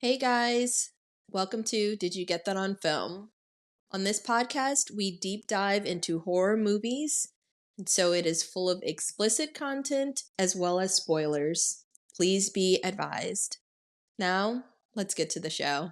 Hey guys, welcome to Did You Get That on Film? On this podcast, we deep dive into horror movies, and so it is full of explicit content as well as spoilers. Please be advised. Now, let's get to the show.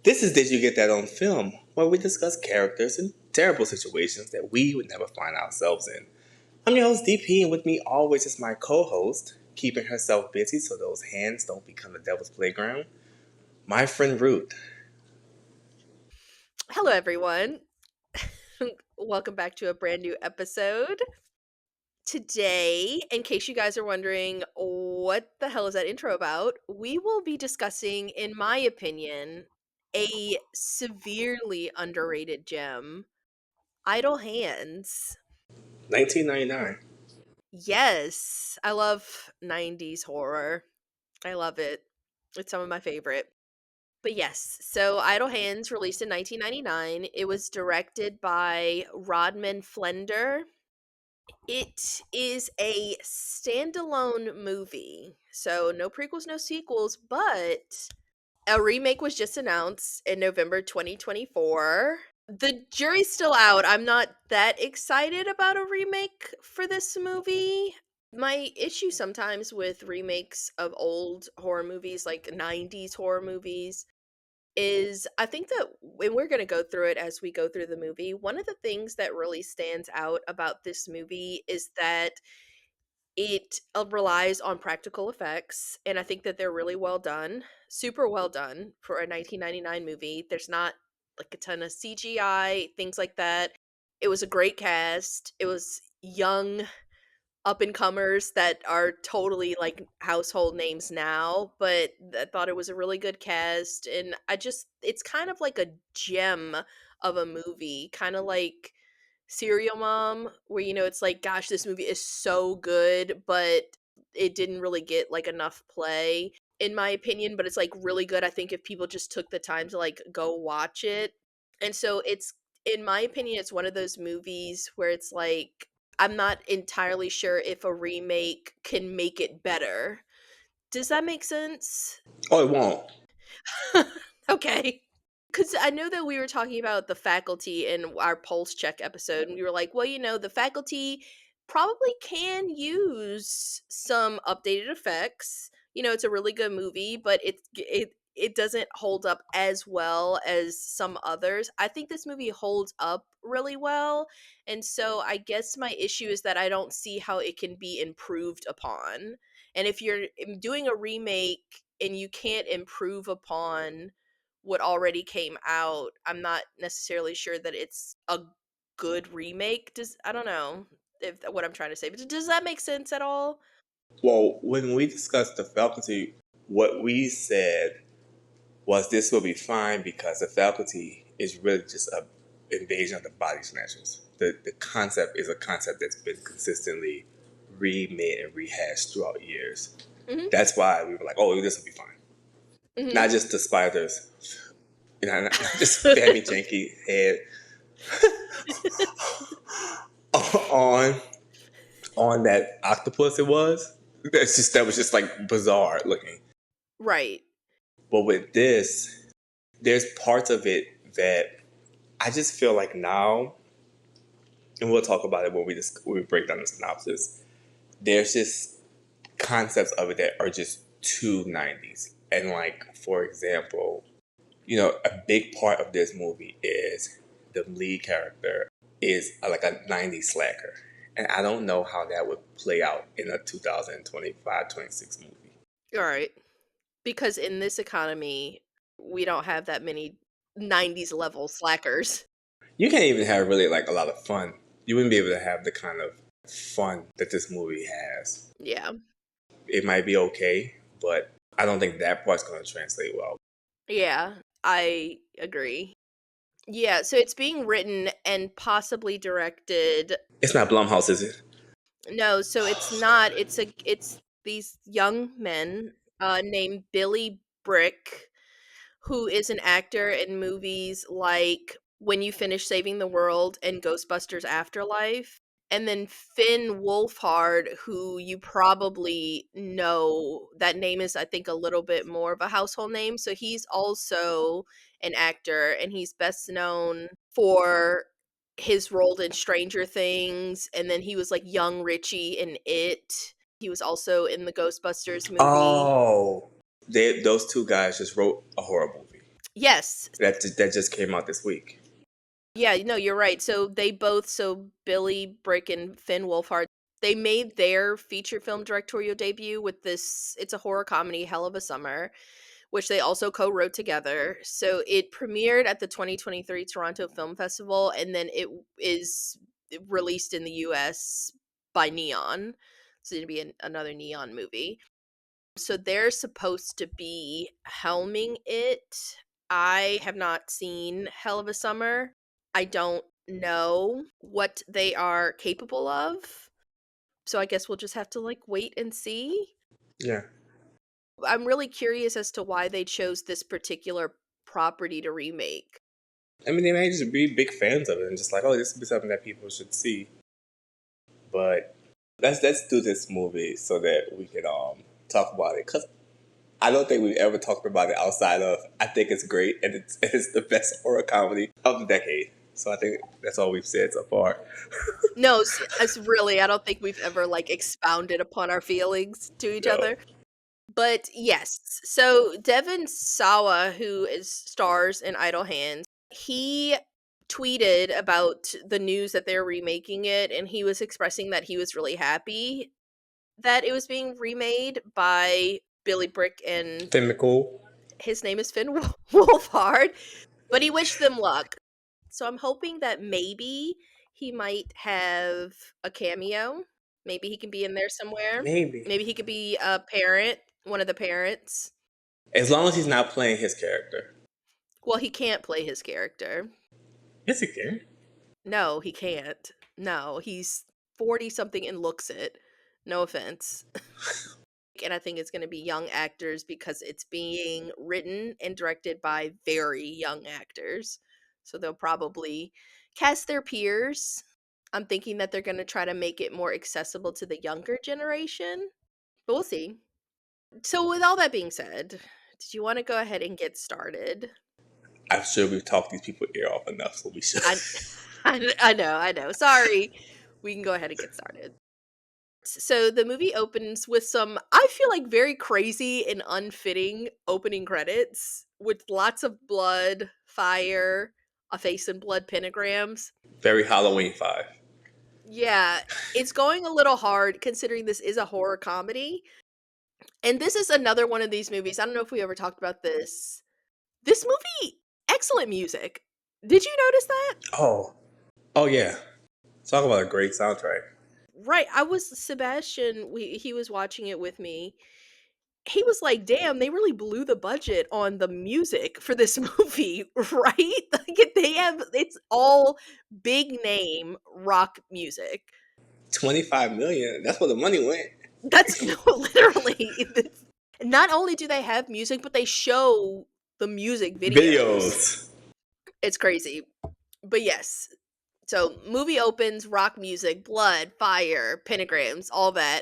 This is Did You Get That on Film, where we discuss characters in terrible situations that we would never find ourselves in. I'm your host DP, and with me always is my co-host, keeping herself busy so those hands don't become the devil's playground, my friend Ruth. Hello, everyone. Welcome back to a brand new episode. Today, in case you guys are wondering what the hell is that intro about, we will be discussing, in my opinion, a severely underrated gem, Idle Hands. 1999. Yes, I love 90s horror. I love it. It's some of my favorite. But yes, so Idle Hands released in 1999. It was directed by Rodman Flender. It is a standalone movie. So no prequels, no sequels, but a remake was just announced in November 2024. The jury's still out. I'm not that excited about a remake for this movie. My issue sometimes with remakes of old horror movies, like 90s horror movies, is I think that when we're going to go through it as we go through the movie, one of the things that really stands out about this movie is that it relies on practical effects, and I think that they're really well done, super well done for a 1999 movie. There's not like a ton of CGI, things like that. It was a great cast. It was young up and comers that are totally like household names now, but I thought it was a really good cast. And it's kind of like a gem of a movie, kind of like Serial Mom, where it's like, gosh, this movie is so good, but it didn't really get like enough play, in my opinion. But it's like really good. I think if people just took the time to like go watch it. And so in my opinion, it's one of those movies where it's like, I'm not entirely sure if a remake can make it better. Does that make sense? Oh, it won't. Okay. Because I know that we were talking about The Faculty in our Pulse Check episode, and we were like, well, The Faculty probably can use some updated effects. It's a really good movie, but it doesn't hold up as well as some others. I think this movie holds up really well, and so I guess my issue is that I don't see how it can be improved upon. And if you're doing a remake and you can't improve upon what already came out, I'm not necessarily sure that it's a good remake. I don't know if what I'm trying to say, but does that make sense at all? Well, when we discussed the faculty, what we said was this will be fine because the faculty is really just a invasion of the body snatchers. The concept is a concept that's been consistently remade and rehashed throughout years. Mhm. That's why we were like, oh, this will be fine. Mhm. Not just the spiders, not just Fammy Janky head on on that octopus. It was that was just like bizarre looking. Right. But with this, there's parts of it that I just feel like now, and we'll talk about it when we break down the synopsis. There's just concepts of it that are just too 90s. And like, for example, a big part of this movie is the lead character is like a 90s slacker. And I don't know how that would play out in a 2025-26 movie. All right. Because in this economy, we don't have that many 90s level slackers. You can't even have really like a lot of fun. You wouldn't be able to have the kind of fun that this movie has. Yeah. It might be okay, but I don't think that part's going to translate well. Yeah, I agree. Yeah, so it's being written and possibly directed. It's not Blumhouse, is it? No, so it's not. It's these young men named Billy Brick, who is an actor in movies like When You Finish Saving the World and Ghostbusters Afterlife. And then Finn Wolfhard, who you probably know, that name is, I think, a little bit more of a household name. So he's also an actor, and he's best known for his role in Stranger Things. And then he was like young Richie in It. He was also in the Ghostbusters movie. Oh, those two guys just wrote a horror movie Yes. that just came out this week. Yeah, no, you're right. So Billy Brick and Finn Wolfhard, they made their feature film directorial debut with this. It's a horror comedy, Hell of a Summer, which they also co-wrote together. So it premiered at the 2023 Toronto Film Festival, and then it is released in the US by Neon. So it'd be another Neon movie. So they're supposed to be helming it. I have not seen Hell of a Summer. I don't know what they are capable of. So I guess we'll just have to like wait and see. Yeah. I'm really curious as to why they chose this particular property to remake. I mean, they may just be big fans of it and just like, oh, this would be something that people should see. But let's do this movie so that we can talk about it, because I don't think we've ever talked about it outside of I think it's great and it's the best horror comedy of the decade. So I think that's all we've said so far. No, as really, I don't think we've ever like expounded upon our feelings to each No. other. But yes, so Devon Sawa, who is stars in Idle Hands, he tweeted about the news that they're remaking it, and he was expressing that he was really happy that it was being remade by Billy Brick, and Finn McCool. his name is Finn Wolfhard, but he wished them luck. So I'm hoping that maybe he might have a cameo. Maybe he can be in there somewhere. Maybe. Maybe he could be a parent, one of the parents. As long as he's not playing his character. Well, he can't play his character. Yes, he can. No, he can't. No, he's 40 something and looks it. No offense. And I think it's going to be young actors because it's being written and directed by very young actors. So they'll probably cast their peers. I'm thinking that they're going to try to make it more accessible to the younger generation, but we'll see. So, with all that being said, did you want to go ahead and get started? I'm sure we've talked these people ear off enough, so we should. I, I know. Sorry. We can go ahead and get started. So the movie opens with some, I feel like, very crazy and unfitting opening credits with lots of blood, fire, a face and blood pentagrams. Very Halloween 5. Yeah, it's going a little hard considering this is a horror comedy. And this is another one of these movies. I don't know if we ever talked about this. This movie, excellent music. Did you notice that? Oh. Oh, yeah. Talk about a great soundtrack. Right. I was Sebastian, he was watching it with me. He was like, "Damn, they really blew the budget on the music for this movie," right? Like they have it's all big name rock music. 25 million. That's where the money went. That's no, literally. Not only do they have music, but they show the music videos. Videos. It's crazy. But yes. So, movie opens, rock music, blood, fire, pentagrams, all that.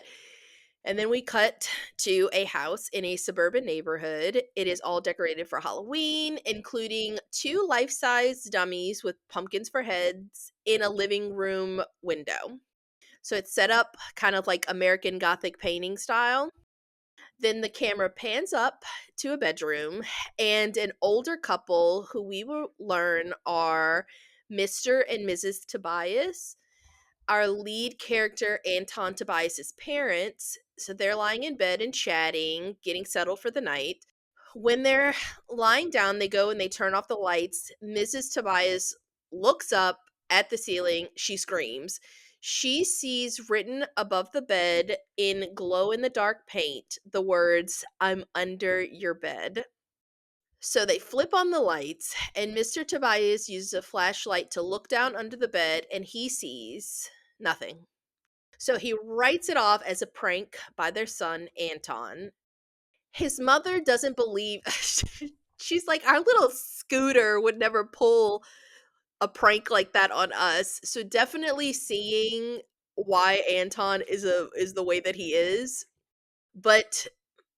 And then we cut to a house in a suburban neighborhood. It is all decorated for Halloween, including two life size dummies with pumpkins for heads in a living room window. So it's set up kind of like American Gothic painting style. Then the camera pans up to a bedroom, and an older couple who we will learn are Mr. and Mrs. Tobias, our lead character Anton Tobias's parents. So they're lying in bed and chatting, getting settled for the night. When they're lying down, they go and they turn off the lights. Mrs. Tobias looks up at the ceiling. She screams. She sees written above the bed in glow in the dark paint the words, "I'm under your bed." So they flip on the lights, and Mr. Tobias uses a flashlight to look down under the bed, and he sees nothing. So he writes it off as a prank by their son, Anton. His mother doesn't believe. She's like, our little Scooter would never pull a prank like that on us. So definitely seeing why Anton is the way that he is. But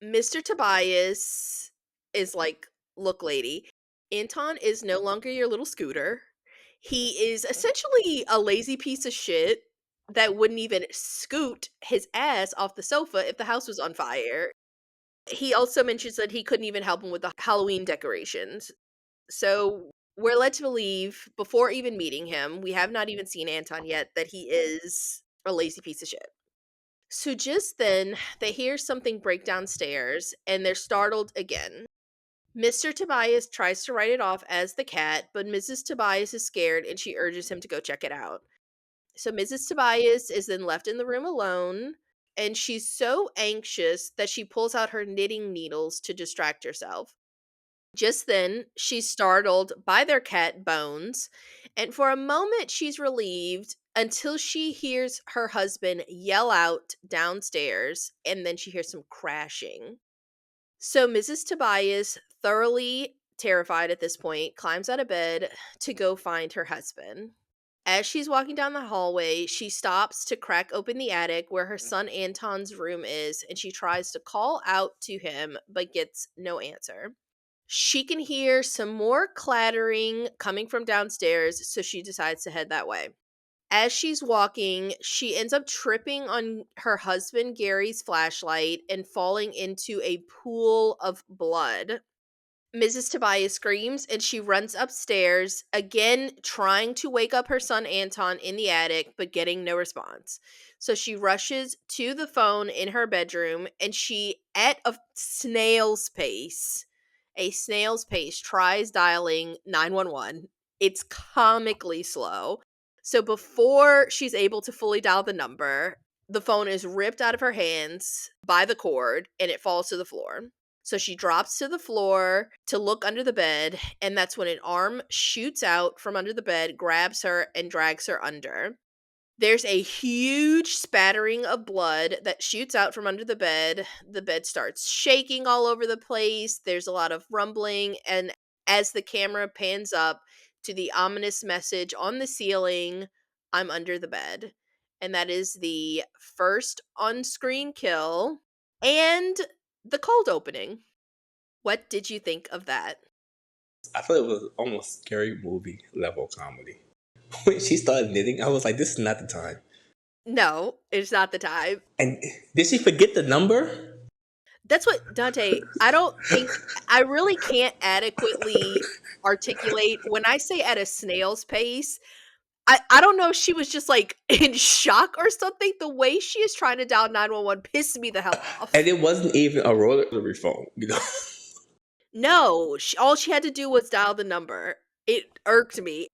Mr. Tobias is like, look, lady, Anton is no longer your little Scooter. He is essentially a lazy piece of shit that wouldn't even scoot his ass off the sofa if the house was on fire. He also mentions that he couldn't even help him with the Halloween decorations. So we're led to believe, before even meeting him, we have not even seen Anton yet, that he is a lazy piece of shit. So just then, they hear something break downstairs, and they're startled again. Mr. Tobias tries to write it off as the cat, but Mrs. Tobias is scared and she urges him to go check it out. So Mrs. Tobias is then left in the room alone, and she's so anxious that she pulls out her knitting needles to distract herself. Just then, she's startled by their cat, Bones, and for a moment she's relieved until she hears her husband yell out downstairs, and then she hears some crashing. So Mrs. Tobias, thoroughly terrified at this point, climbs out of bed to go find her husband. As she's walking down the hallway, she stops to crack open the attic where her son Anton's room is, and she tries to call out to him but gets no answer. She can hear some more clattering coming from downstairs, so she decides to head that way. As she's walking, she ends up tripping on her husband Gary's flashlight and falling into a pool of blood. Mrs. Tobias screams and she runs upstairs, again trying to wake up her son Anton in the attic, but getting no response. So she rushes to the phone in her bedroom and she, at a snail's pace, tries dialing 911. It's comically slow. So before she's able to fully dial the number, the phone is ripped out of her hands by the cord and it falls to the floor. So she drops to the floor to look under the bed, and that's when an arm shoots out from under the bed, grabs her, and drags her under. There's a huge spattering of blood that shoots out from under the bed. The bed starts shaking all over the place. There's a lot of rumbling, and as the camera pans up to the ominous message on the ceiling, I'm under the bed. And that is the first on screen kill and the cold opening. What did you think of that? I thought it was almost scary movie level comedy. When she started knitting, I was like, this is not the time. No, it's not the time. And did she forget the number? That's what, Dante, I really can't adequately articulate. When I say at a snail's pace, I don't know if she was just like in shock or something. The way she is trying to dial 911 pissed me the hell off. And it wasn't even a rotary phone, you know? No, all she had to do was dial the number. It irked me.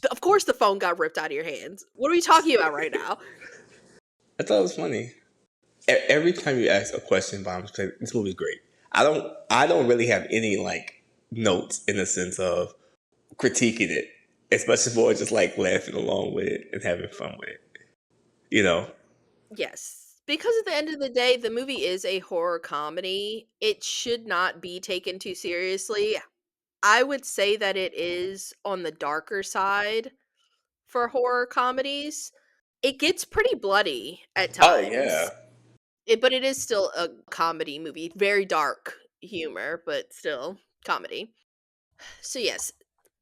Of course, the phone got ripped out of your hands. What are we talking about right now? I thought it was funny. Every time you ask a question, Bob, this movie's great. I don't really have any like notes in the sense of critiquing it, especially more just like laughing along with it and having fun with it. You know? Yes. Because at the end of the day, the movie is a horror comedy. It should not be taken too seriously. I would say that it is on the darker side for horror comedies. It gets pretty bloody at Oh yeah. times. But it is still a comedy movie. Very dark humor, but still comedy. So yes.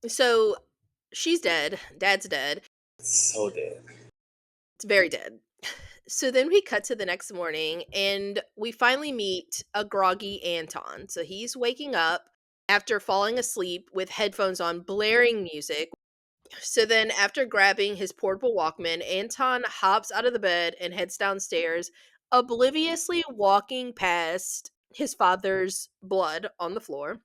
So she's dead. Dad's dead. So dead. It's very dead. So then we cut to the next morning and we finally meet a groggy Anton. So he's waking up after falling asleep with headphones on, blaring music. So then, after grabbing his portable Walkman, Anton hops out of the bed and heads downstairs, obliviously walking past his father's blood on the floor.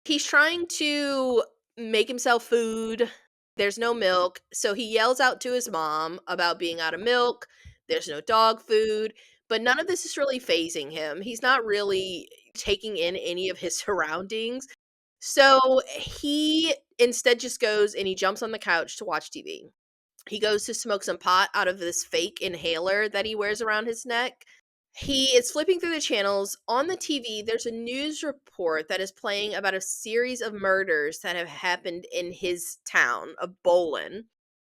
He's trying to make himself food. There's no milk, so he yells out to his mom about being out of milk. There's no dog food, but none of this is really phasing him. He's not really taking in any of his surroundings. So he instead just goes and he jumps on the couch to watch TV. He goes to smoke some pot out of this fake inhaler that he wears around his neck. He is flipping through the channels. On the TV, there's a news report that is playing about a series of murders that have happened in his town of Bolin.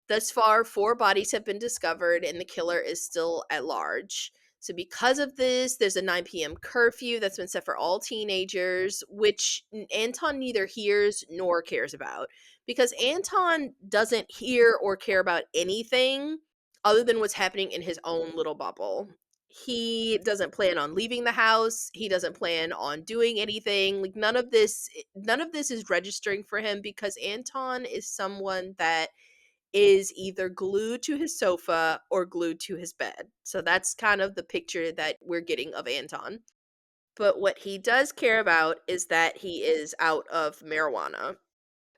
Thus far, 4 bodies have been discovered, and the killer is still at large. So, because of this, there's a 9 p.m. curfew that's been set for all teenagers, which Anton neither hears nor cares about. Because Anton doesn't hear or care about anything other than what's happening in his own little bubble. He doesn't plan on leaving the house. He doesn't plan on doing anything. Like none of this is registering for him because Anton is someone that is either glued to his sofa or glued to his bed. So that's kind of the picture that we're getting of Anton. But what he does care about is that he is out of marijuana.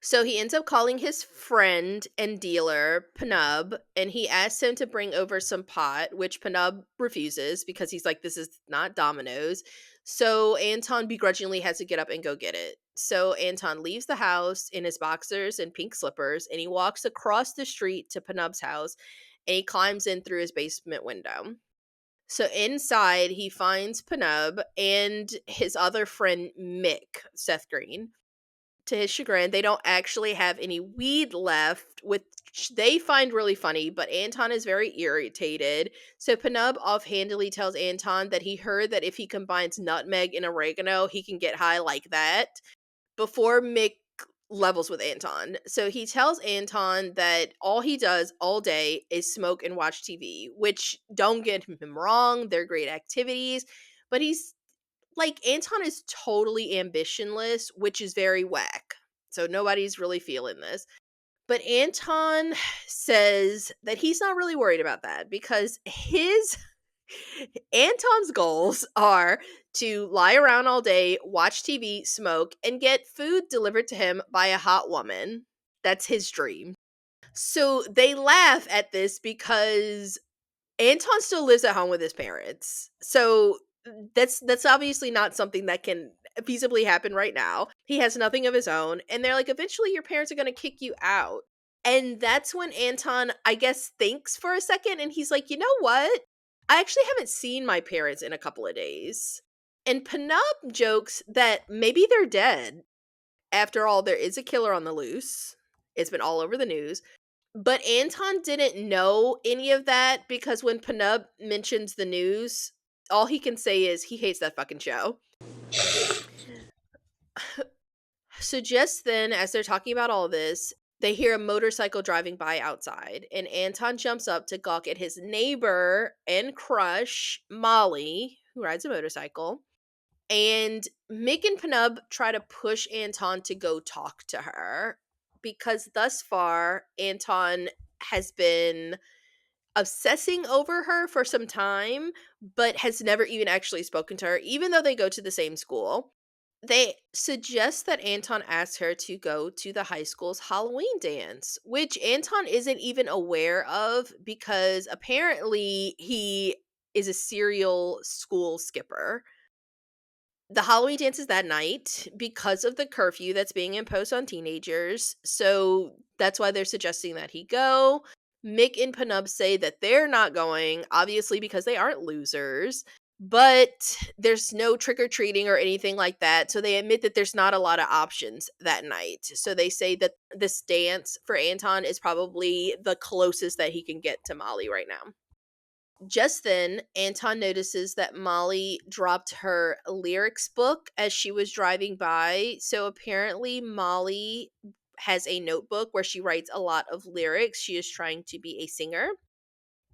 So he ends up calling his friend and dealer, Panub, and he asks him to bring over some pot, which Panub refuses because he's like, this is not Domino's. So Anton begrudgingly has to get up and go get it. So Anton leaves the house in his boxers and pink slippers, and he walks across the street to Panub's house, and he climbs in through his basement window. So inside, he finds Panub and his other friend, Mick, Seth Green. To his chagrin, they don't actually have any weed left, which they find really funny, but Anton is very irritated. So Panub offhandedly tells Anton that he heard that if he combines nutmeg and oregano, he can get high like that before Mick levels with Anton. So he tells Anton that all he does all day is smoke and watch TV, which don't get him wrong, they're great activities, but he's like Anton is totally ambitionless, which is very whack. So nobody's really feeling this. But Anton says that he's not really worried about that because his Anton's goals are to lie around all day, watch TV, smoke, and get food delivered to him by a hot woman. That's his dream. So they laugh at this because Anton still lives at home with his parents. So that's obviously not something that can feasibly happen right now. He has nothing of his own, and they're like, eventually your parents are going to kick you out. And that's when Anton, I guess, thinks for a second, and he's like, you know what? I actually haven't seen my parents in a couple of days. And Panub jokes that maybe they're dead. After all, there is a killer on the loose. It's been all over the news. But Anton didn't know any of that because when Panub mentions the news, all he can say is he hates that fucking show. So just then, as they're talking about all this, they hear a motorcycle driving by outside, and Anton jumps up to gawk at his neighbor and crush, Molly, who rides a motorcycle. And Mick and Panub try to push Anton to go talk to her because thus far, Anton has been obsessing over her for some time, but has never even actually spoken to her, even though they go to the same school. They suggest that Anton asks her to go to the high school's Halloween dance, which Anton isn't even aware of because apparently he is a serial school skipper. The Halloween dance is that night because of the curfew that's being imposed on teenagers. So that's why they're suggesting that he go. Mick and Panub say that they're not going, obviously because they aren't losers, but there's no trick or treating or anything like that. So they admit that there's not a lot of options that night. So they say that this dance for Anton is probably the closest that he can get to Molly right now. Just then, Anton notices that Molly dropped her lyrics book as she was driving by. So apparently, Molly has a notebook where she writes a lot of lyrics. She is trying to be a singer.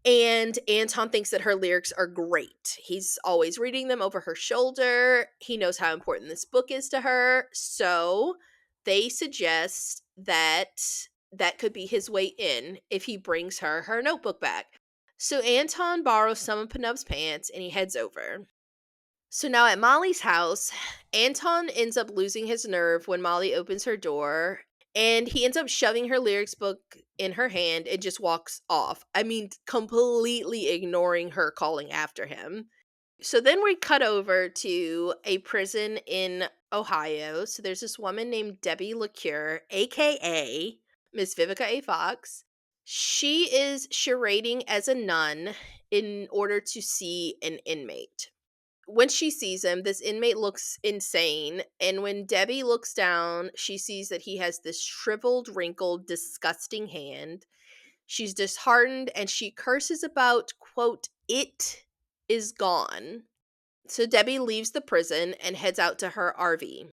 And Anton thinks that her lyrics are great. He's always reading them over her shoulder. He knows how important this book is to her. So they suggest that that could be his way in if he brings her notebook back. So Anton borrows some of Panub's pants and he heads over. So now at Molly's house, Anton ends up losing his nerve when Molly opens her door and he ends up shoving her lyrics book in her hand and just walks off. I mean, completely ignoring her calling after him. So then we cut over to a prison in Ohio. So there's this woman named Debbie LaCure, aka Miss Vivica A. Fox. She is charading as a nun in order to see an inmate. When she sees him, this inmate looks insane, and when Debbie looks down, she sees that he has this shriveled, wrinkled, disgusting hand. She's disheartened and she curses about, quote, "it is gone." So Debbie leaves the prison and heads out to her RV.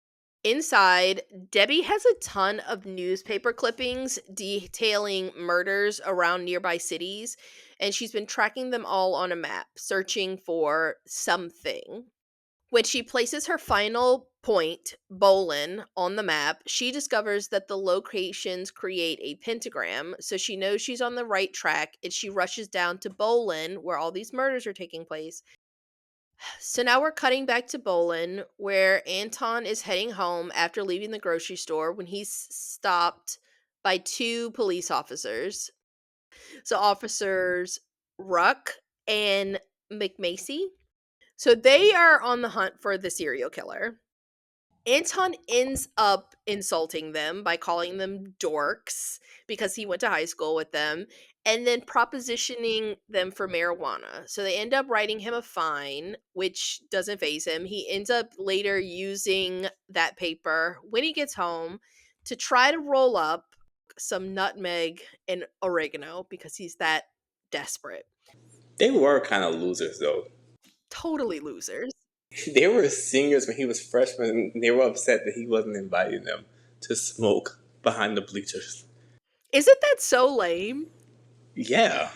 Inside, Debbie has a ton of newspaper clippings detailing murders around nearby cities, and she's been tracking them all on a map, searching for something. When she places her final point, Bolin, on the map, she discovers that the locations create a pentagram, so she knows she's on the right track and she rushes down to Bolin, where all these murders are taking place. So now we're cutting back to Bolin, where Anton is heading home after leaving the grocery store when he's stopped by two police officers. So, officers Ruck and McMacy. So, they are on the hunt for the serial killer. Anton ends up insulting them by calling them dorks because he went to high school with them and then propositioning them for marijuana. So they end up writing him a fine, which doesn't faze him. He ends up later using that paper when he gets home to try to roll up some nutmeg and oregano because he's that desperate. They were kind of losers, though. Totally losers. They were seniors when he was freshman, and they were upset that he wasn't inviting them to smoke behind the bleachers. Isn't that so lame? Yeah.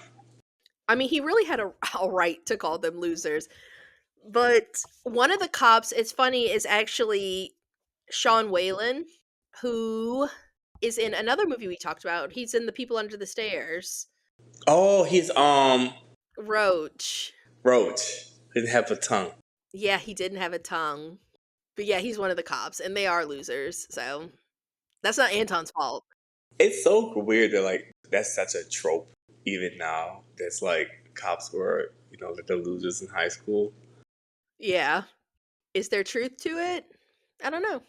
I mean, he really had a right to call them losers. But one of the cops, it's funny, is actually Sean Whalen, who is in another movie we talked about. He's in The People Under the Stairs. Oh, he's Roach. Roach. He didn't have a tongue. Yeah, he didn't have a tongue. But yeah, he's one of the cops, and they are losers, so that's not Anton's fault. It's so weird that like that's such a trope even now. That's like cops were, like the losers in high school. Yeah. Is there truth to it? I don't know.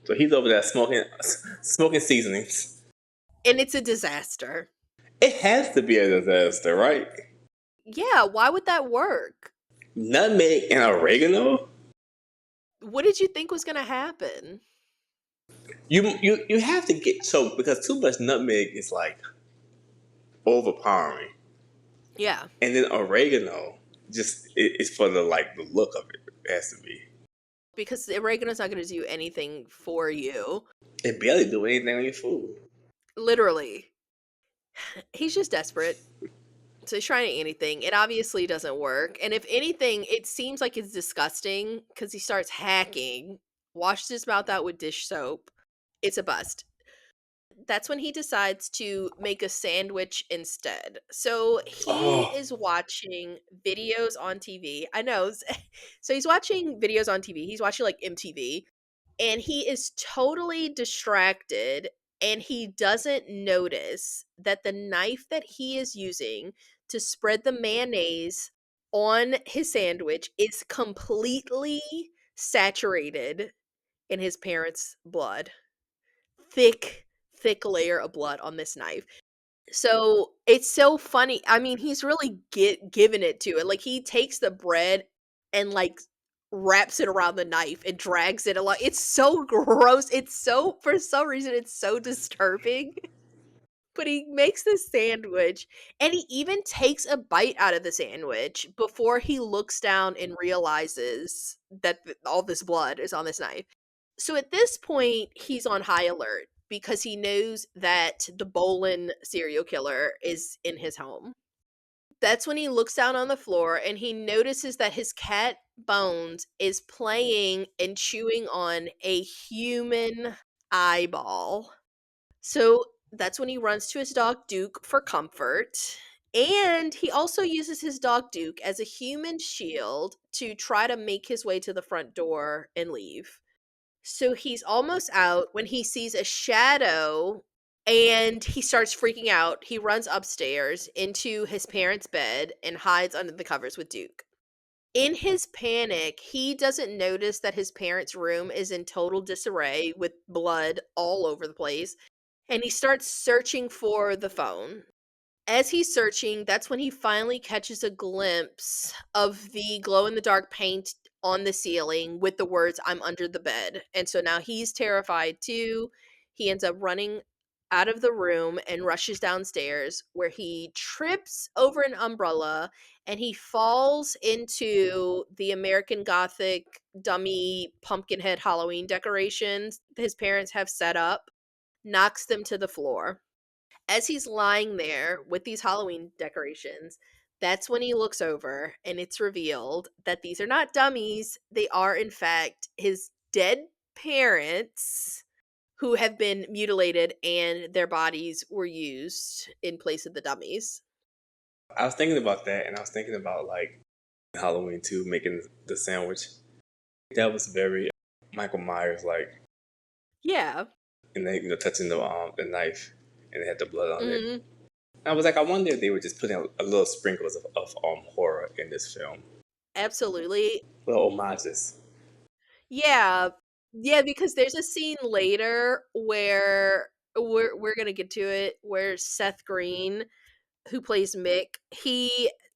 So he's over there smoking seasonings. And it's a disaster. It has to be a disaster, right? Yeah, why would that work? Nutmeg and oregano? What did you think was going to happen? You have to get choked because too much nutmeg is like overpowering. Yeah. And then oregano just it's for the look of it. It has to be. Because the oregano's not going to do anything for you. It barely do anything on your food. Literally. He's just desperate. So he's trying anything. It obviously doesn't work. And if anything, it seems like it's disgusting because he starts hacking, washes his mouth out with dish soap. It's a bust. That's when he decides to make a sandwich instead. So he Oh, is watching videos on TV. I know. So he's watching videos on TV. He's watching like MTV. And he is totally distracted and he doesn't notice that the knife that he is using to spread the mayonnaise on his sandwich is completely saturated in his parents' blood. Thick, thick layer of blood on this knife. So it's so funny. I mean, he's really giving it to it. Like he takes the bread and like wraps it around the knife and drags it along. It's so gross. It's so for some reason it's so disturbing. But he makes this sandwich and he even takes a bite out of the sandwich before he looks down and realizes that all this blood is on this knife. So at this point, he's on high alert because he knows that the Bolin serial killer is in his home. That's when he looks down on the floor and he notices that his cat Bones is playing and chewing on a human eyeball. So that's when he runs to his dog Duke for comfort. And he also uses his dog Duke as a human shield to try to make his way to the front door and leave. So he's almost out when he sees a shadow and he starts freaking out. He runs upstairs into his parents' bed and hides under the covers with Duke. In his panic, he doesn't notice that his parents' room is in total disarray with blood all over the place, and he starts searching for the phone. As he's searching, that's when he finally catches a glimpse of the glow in the dark paint on the ceiling with the words, "I'm under the bed." And so now he's terrified too. He ends up running out of the room and rushes downstairs where he trips over an umbrella and he falls into the American Gothic dummy pumpkinhead Halloween decorations his parents have set up, knocks them to the floor. As he's lying there with these Halloween decorations, that's when he looks over and it's revealed that these are not dummies. They are, in fact, his dead parents who have been mutilated and their bodies were used in place of the dummies. I was thinking about that, and I was thinking about like Halloween 2, making the sandwich. That was very Michael Myers like, Yeah. and then touching the knife, and it had the blood on it. Hmm. I was like, I wonder if they were just putting a little sprinkles of horror in this film, Absolutely. little homages. Yeah. Yeah, because there's a scene later where we're gonna get to it where Seth Green, who plays Mick,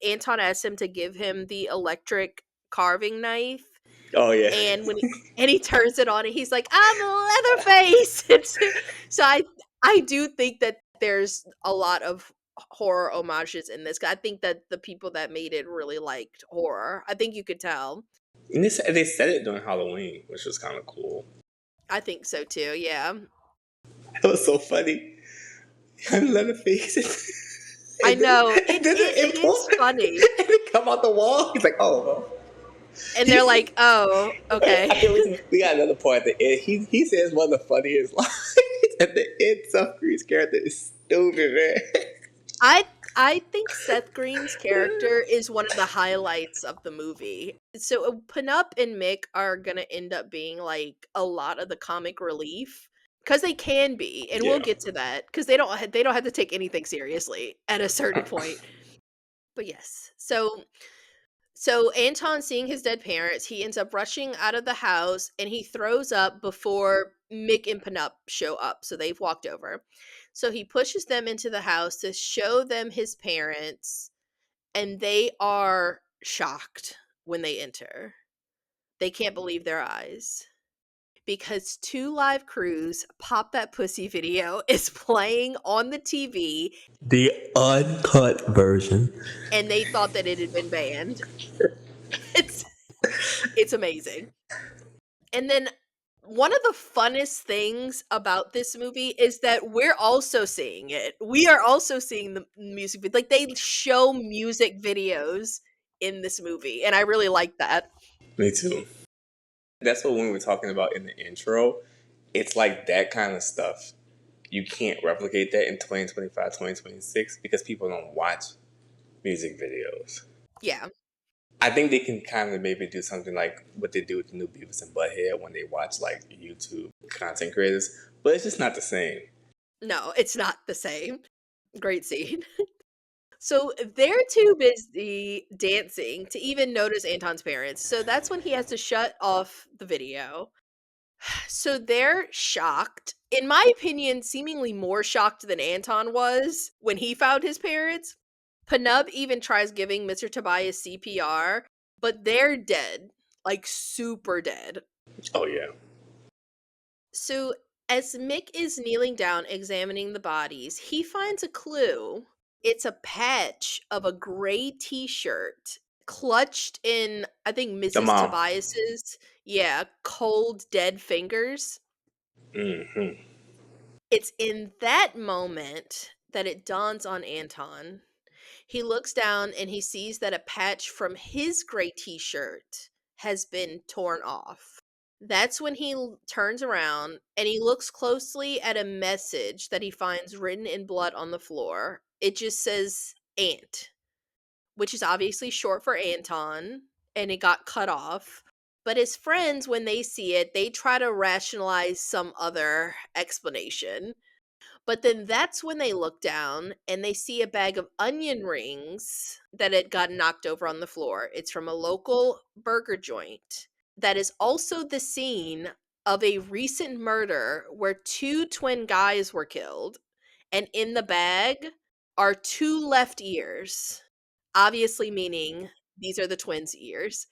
Anton asks him to give him the electric carving knife, Oh yeah, and and he turns it on and he's like, "I'm Leatherface." So I do think that there's a lot of horror homages in this. I think that the people that made it really liked horror. I think you could tell. and they said it during Halloween, which was kind of cool. I think so too. Yeah. It was so funny. I'm Leatherface, I and then know. and then It it pulled, is funny. and it come out the wall. He's like, oh. Well. And they're like, "Oh, I okay." can't wait. We got another part at the end. He says one of the funniest lines at the end. Seth Green's character is stupid, man. I I think Seth Green's character is one of the highlights of the movie. So Panup and Mick are gonna end up being like a lot of the comic relief because they can be, and we'll Yeah. get to that because they don't have to take anything seriously at a certain point. But yes, so Anton, seeing his dead parents, he ends up rushing out of the house and he throws up before Mick and Panup show up. So they've walked over. So he pushes them into the house to show them his parents, and they are shocked when they enter. They can't believe their eyes because Two Live Crews Pop That Pussy video is playing on the TV, The uncut version. and they thought that it had been banned. It's it's amazing. And then one of the funnest things about this movie is that we're also seeing it. We are also seeing the music like they show music videos in this movie, and I really like that. Me too. That's what we were talking about in the intro. It's like that kind of stuff. You can't replicate that in 2025, 2026 because people don't watch music videos. Yeah. I think they can kind of maybe do something like what they do with the new Beavis and Butthead when they watch like YouTube content creators, but it's just not the same. No, it's not the same. Great scene. So they're too busy dancing to even notice Anton's parents. So that's when he has to shut off the video. So they're shocked. In my opinion, seemingly more shocked than Anton was when he found his parents. Panub even tries giving Mr. Tobias CPR, but they're dead. Like super dead. Oh yeah. So as Mick is kneeling down examining the bodies, he finds a clue. It's a patch of a gray t-shirt clutched in, I think, The Mrs. mom. Tobias's, yeah, cold dead fingers. Mm-hmm. It's in that moment that it dawns on Anton. He looks down and he sees that a patch from his gray t-shirt has been torn off. That's when he turns around and he looks closely at a message that he finds written in blood on the floor. It just says Ant, which is obviously short for Anton, and it got cut off. But his friends, when they see it, they try to rationalize some other explanation. But then that's when they look down and they see a bag of onion rings that had gotten knocked over on the floor. It's from a local burger joint. That is also the scene of a recent murder where 2 twin guys were killed, and in the bag are 2 left ears, obviously meaning these are the twins' ears.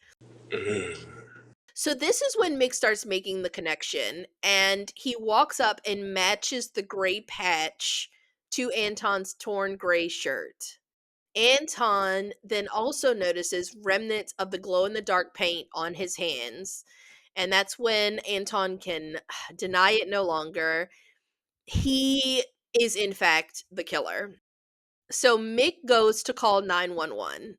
So this is when Mick starts making the connection, and he walks up and matches the gray patch to Anton's torn gray shirt. Anton then also notices remnants of the glow in the dark paint on his hands, and that's when Anton can deny it no longer. He is in fact the killer. So Mick goes to call 911,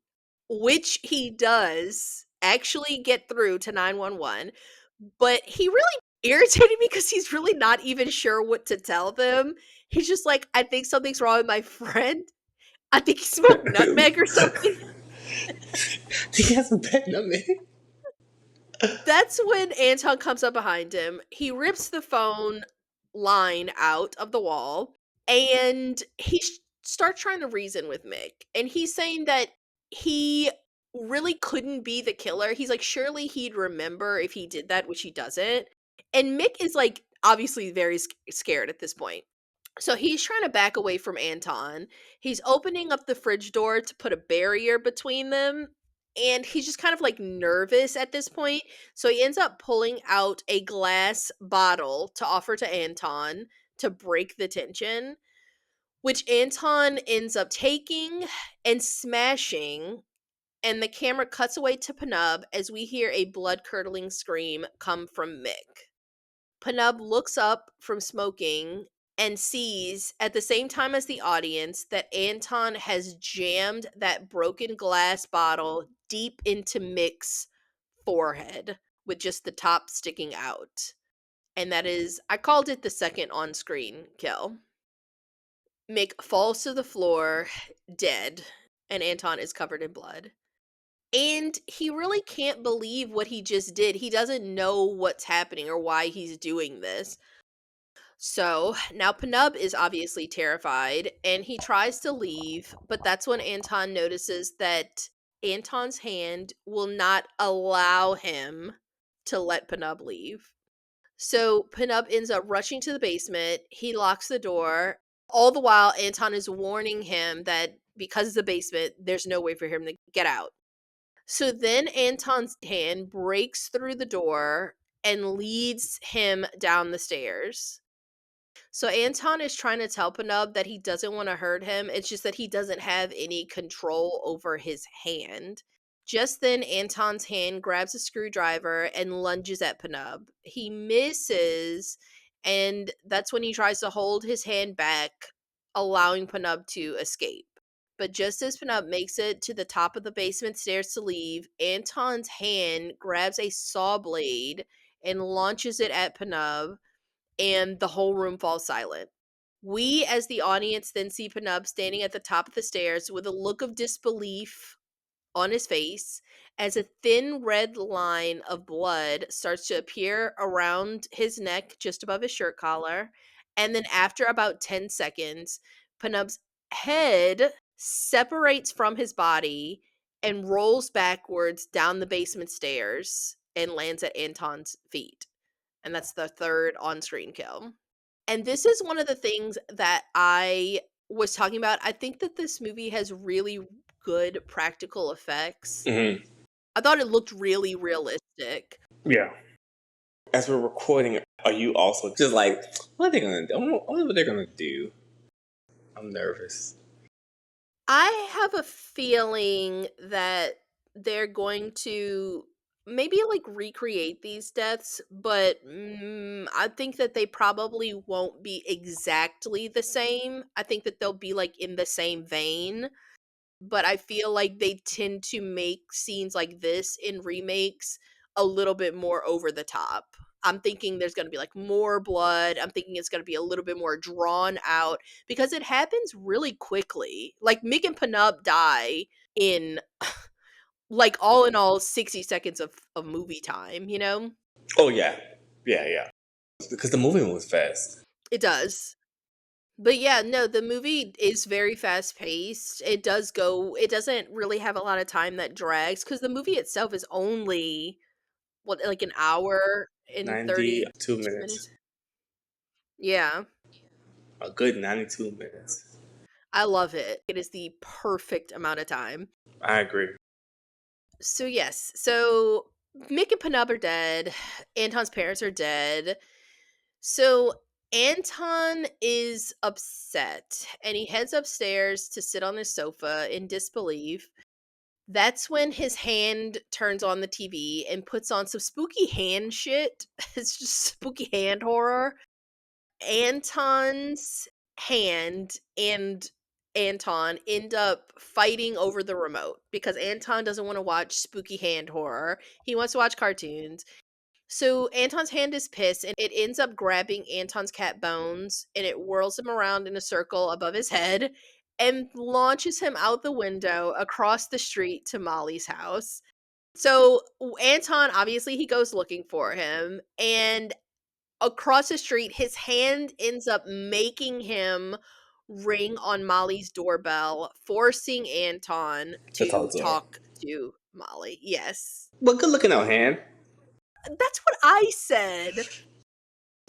which he does actually get through to 911, but he really irritated me because he's really not even sure what to tell them. He's just like, I think something's wrong with my friend. I think he smoked nutmeg or something. He has a bad nutmeg. That's when Anton comes up behind him. He rips the phone line out of the wall, and he starts trying to reason with Mick. And he's saying that he really couldn't be the killer. He's like, surely he'd remember if he did that, which he doesn't. And Mick is like, obviously very scared at this point. So he's trying to back away from Anton. He's opening up the fridge door to put a barrier between them. And he's just kind of like nervous at this point. So he ends up pulling out a glass bottle to offer to Anton to break the tension, which Anton ends up taking and smashing. And the camera cuts away to Penub as we hear a blood curdling scream come from Mick. Penub looks up from smoking and sees at the same time as the audience that Anton has jammed that broken glass bottle deep into Mick's forehead with just the top sticking out. And that is, I called it the second on screen kill. Mick falls to the floor, dead, and Anton is covered in blood. And he really can't believe what he just did. He doesn't know what's happening or why he's doing this. So now Penub is obviously terrified and he tries to leave, but that's when Anton notices that Anton's hand will not allow him to let Penub leave. So Penub ends up rushing to the basement. He locks the door. All the while, Anton is warning him that because it's the basement, there's no way for him to get out. So then Anton's hand breaks through the door and leads him down the stairs. So Anton is trying to tell Penub that he doesn't want to hurt him. It's just that he doesn't have any control over his hand. Just then, Anton's hand grabs a screwdriver and lunges at Penub. He misses, and that's when he tries to hold his hand back, allowing Penub to escape. But just as Penub makes it to the top of the basement stairs to leave, Anton's hand grabs a saw blade and launches it at Penub, and the whole room falls silent. We, as the audience, then see Penub standing at the top of the stairs with a look of disbelief on his face as a thin red line of blood starts to appear around his neck just above his shirt collar. And then, after about 10 seconds, Penub's head separates from his body and rolls backwards down the basement stairs and lands at Anton's feet. And that's the third on-screen kill. And this is one of the things that I was talking about. I think that this movie has really good practical effects. Mm-hmm. I thought it looked really realistic. Yeah. As we're recording, are you also just like, what are they gonna do? I wonder what they're gonna do. I'm nervous. I have a feeling that they're going to maybe like recreate these deaths, but I think that they probably won't be exactly the same. I think that they'll be like in the same vein, but I feel like they tend to make scenes like this in remakes a little bit more over the top. I'm thinking there's going to be like more blood. I'm thinking it's going to be a little bit more drawn out because it happens really quickly. Like Mick and Penub die in like all in all 60 seconds of movie time, you know? Oh yeah. Yeah. Because the movie was fast. It does. But yeah, no, the movie is very fast paced. It doesn't really have a lot of time that drags because the movie itself is only what, like an hour and 92 32 minutes. minutes. Yeah, A good 92 minutes. I love it. It is the perfect amount of time. I agree. So yes, so Mick and Penub are dead. Anton's parents are dead. So Anton is upset and he heads upstairs to sit on his sofa in disbelief. That's when his hand turns on the TV and puts on some spooky hand shit. It's just spooky hand horror. Anton's hand and Anton end up fighting over the remote because Anton doesn't want to watch spooky hand horror. He wants to watch cartoons. So Anton's hand is pissed and it ends up grabbing Anton's cat Bones and it whirls him around in a circle above his head and launches him out the window across the street to Molly's house. So Anton obviously he goes looking for him and across the street his hand ends up making him ring on Molly's doorbell, forcing Anton To talk to to her. talk to Molly. Yes. But good looking out, hand. That's what I said.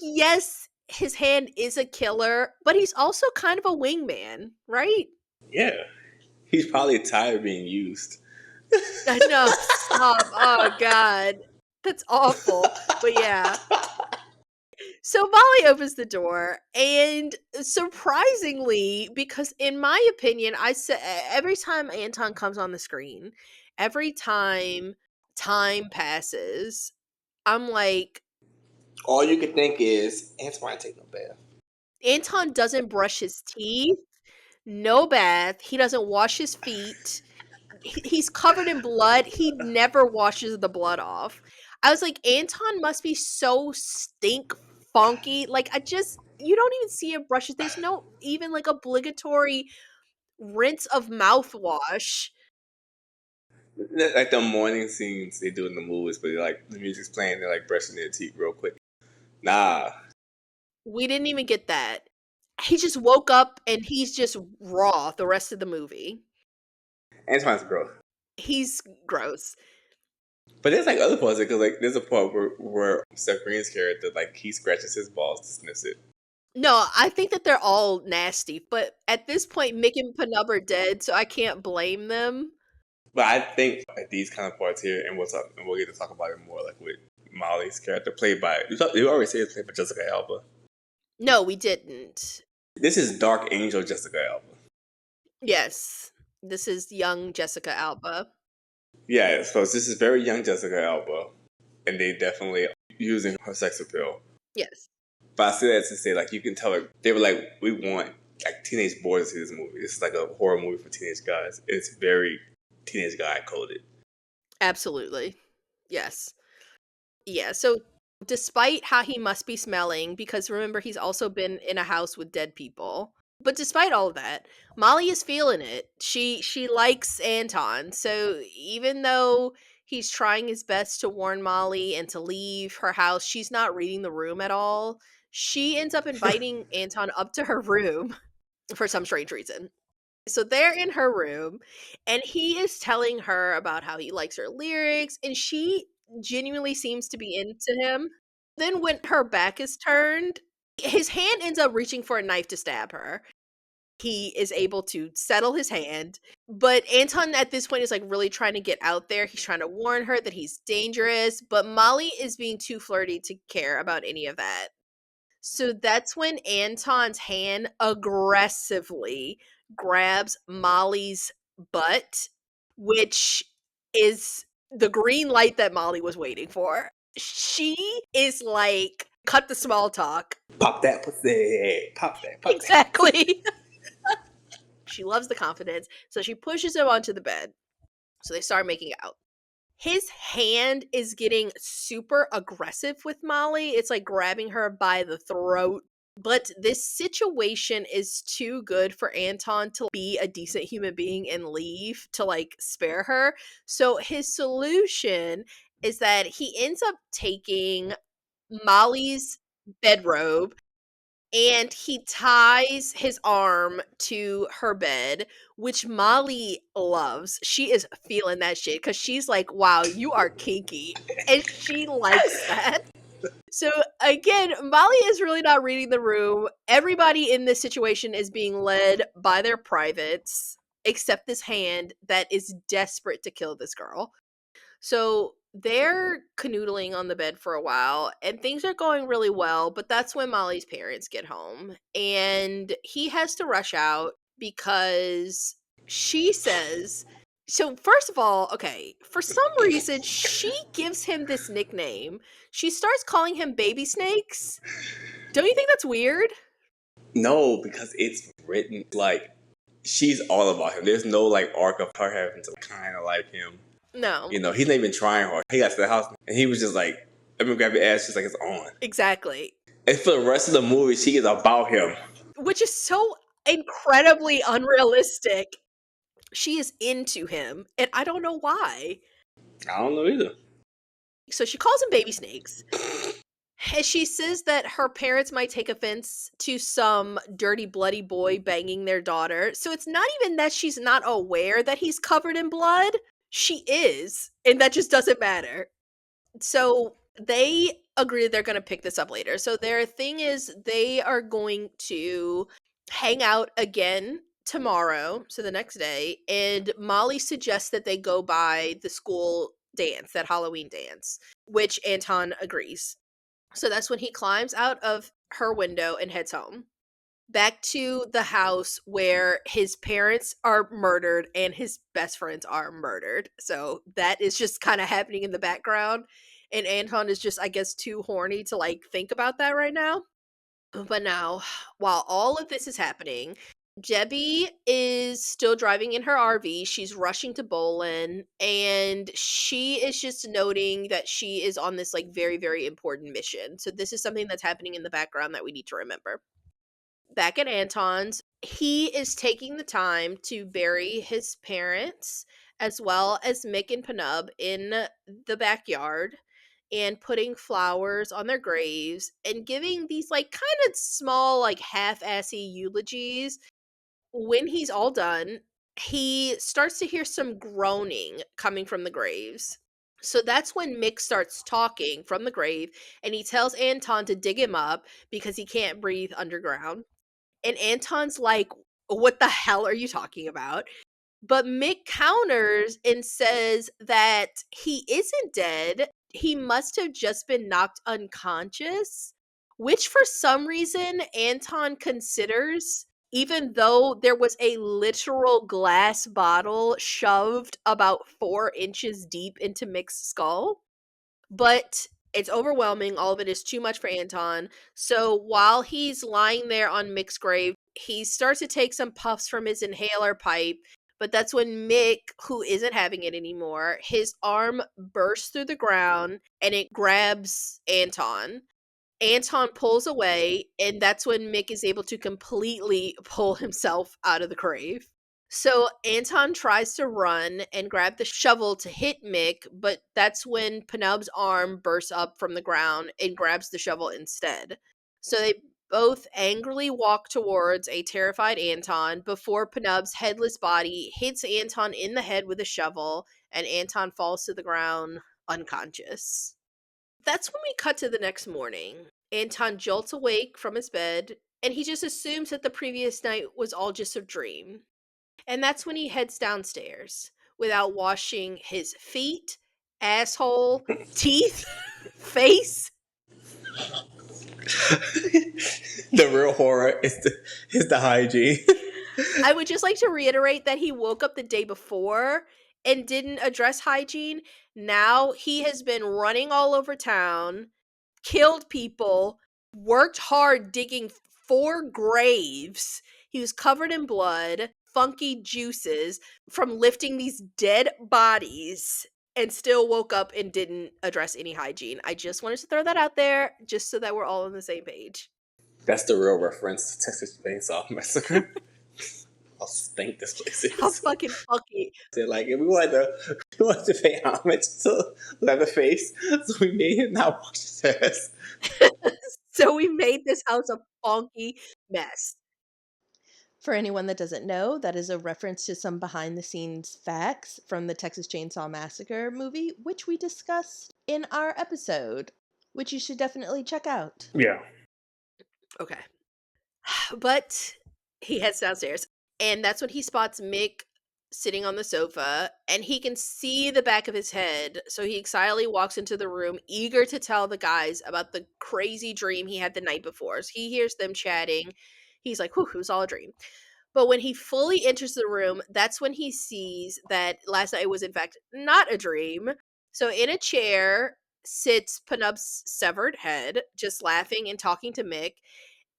Yes, his hand is a killer, but he's also kind of a wingman, right? Yeah. He's probably tired of being used. I know. Stop. Oh god. That's awful. But yeah. So Molly opens the door and surprisingly, because in my opinion, I said every time Anton comes on the screen, every time passes, I'm like, All you can think is, Antoine take no bath. Anton doesn't brush his teeth, no bath, he doesn't wash his feet. He's covered in blood. He never washes the blood off. I was like, Anton must be so stink funky. Like, you don't even see him brushes. There's no even like obligatory rinse of mouthwash. Like the morning scenes they do in the movies, but like the music's playing, they're like brushing their teeth real quick. Nah. We didn't even get that. He just woke up and he's just raw the rest of the movie. Antoine's gross. He's gross. But there's like other parts because like there's a part where Seth Green's character like he scratches his balls to sniff it. No, I think that they're all nasty, but at this point, Mick and Penub are dead, so I can't blame them. But I think like these kind of parts here, and we'll get to talk about it more like with Molly's character played by you already said it's played by Jessica Alba. No, we didn't. This is Dark Angel Jessica Alba. Yes. This is young Jessica Alba. Yeah, so this is very young Jessica Alba, and they definitely using her sex appeal. Yes. But I say that to say, like, you can tell, like, they were like, we want, like, teenage boys to see this movie. This is like a horror movie for teenage guys. It's very teenage guy coded. Absolutely. Yes. Yeah, so despite how he must be smelling, because remember, he's also been in a house with dead people. But despite all of that, Molly is feeling it. She likes Anton. So even though he's trying his best to warn Molly and to leave her house, she's not reading the room at all. She ends up inviting Anton up to her room for some strange reason. So they're in her room, and he is telling her about how he likes her lyrics, and she genuinely seems to be into him. Then, when her back is turned, his hand ends up reaching for a knife to stab her. He is able to settle his hand, but Anton at this point is like really trying to get out there. He's trying to warn her that he's dangerous, but Molly is being too flirty to care about any of that. So that's when Anton's hand aggressively grabs Molly's butt, which is the green light that Molly was waiting for. She is like, cut the small talk. Pop that pussy. Pop that. Exactly. She loves the confidence. So she pushes him onto the bed. So they start making out. His hand is getting super aggressive with Molly. It's like grabbing her by the throat. But this situation is too good for Anton to be a decent human being and leave to like spare her. So his solution is that he ends up taking Molly's bedrobe and he ties his arm to her bed, which Molly loves. She is feeling that shit because she's like, wow, you are kinky. And she likes that. So again, Molly is really not reading the room. Everybody in this situation is being led by their privates, except this hand that is desperate to kill this girl. So they're canoodling on the bed for a while, and things are going really well, but that's when Molly's parents get home, and he has to rush out because she says, so first of all, okay, for some reason, she gives him this nickname. She starts calling him Baby Snakes. Don't you think that's weird? No, because it's written like she's all about him. There's no like arc of her having to kind of like him. No. You know, he's not even trying hard. He got to the house and he was just like, let me grab your ass just like it's on. Exactly. And for the rest of the movie, she is about him. Which is so incredibly unrealistic. She is into him, and I don't know why. I don't know either. So she calls him Baby Snakes. And she says that her parents might take offense to some dirty, bloody boy banging their daughter. So it's not even that she's not aware that he's covered in blood. She is, and that just doesn't matter. So they agree they're going to pick this up later. So their thing is they are going to hang out again tomorrow, so the next day, and Molly suggests that they go by the school dance, that Halloween dance, which Anton agrees. So that's when he climbs out of her window and heads home. Back to the house where his parents are murdered and his best friends are murdered. So that is just kind of happening in the background. And Anton is just, I guess, too horny to like think about that right now. But now, while all of this is happening, Debbie is still driving in her RV. She's rushing to Bolin, and she is just noting that she is on this like very, very important mission. So this is something that's happening in the background that we need to remember. Back at Anton's, he is taking the time to bury his parents as well as Mick and Penub in the backyard and putting flowers on their graves and giving these like kind of small, like half-assy eulogies. When he's all done, he starts to hear some groaning coming from the graves. So that's when Mick starts talking from the grave, and he tells Anton to dig him up because he can't breathe underground. And Anton's like, what the hell are you talking about? But Mick counters and says that he isn't dead. He must have just been knocked unconscious, which for some reason Anton considers, even though there was a literal glass bottle shoved about 4 inches deep into Mick's skull. But it's overwhelming. All of it is too much for Anton. So while he's lying there on Mick's grave, he starts to take some puffs from his inhaler pipe. But that's when Mick, who isn't having it anymore, his arm bursts through the ground and it grabs Anton. Anton pulls away, and that's when Mick is able to completely pull himself out of the grave. So Anton tries to run and grab the shovel to hit Mick, but that's when Penub's arm bursts up from the ground and grabs the shovel instead. So they both angrily walk towards a terrified Anton before Penub's headless body hits Anton in the head with a shovel, and Anton falls to the ground unconscious. That's when we cut to the next morning. Anton jolts awake from his bed, and he just assumes that the previous night was all just a dream. And that's when he heads downstairs without washing his feet, asshole, teeth, face. The real horror is the hygiene. I would just like to reiterate that he woke up the day before and didn't address hygiene. Now he has been running all over town, killed people, worked hard digging 4 graves. He was covered in blood, funky juices from lifting these dead bodies, and still woke up and didn't address any hygiene. I just wanted to throw that out there just so that we're all on the same page. That's the real reference to Texas Chainsaw Massacre. How stink this place is. How fucking funky. They're like, we wanted to pay homage to Leatherface, so we made him not wash his ass. So we made this house a funky mess. For anyone that doesn't know, that is a reference to some behind the scenes facts from the Texas Chainsaw Massacre movie, which we discussed in our episode, which you should definitely check out. Yeah. Okay. But he heads downstairs, and that's when he spots Mick sitting on the sofa, and he can see the back of his head. So he excitedly walks into the room, eager to tell the guys about the crazy dream he had the night before. So he hears them chatting. He's like, whew, it was all a dream. But when he fully enters the room, that's when he sees that last night was, in fact, not a dream. So in a chair sits Penub's severed head, just laughing and talking to Mick.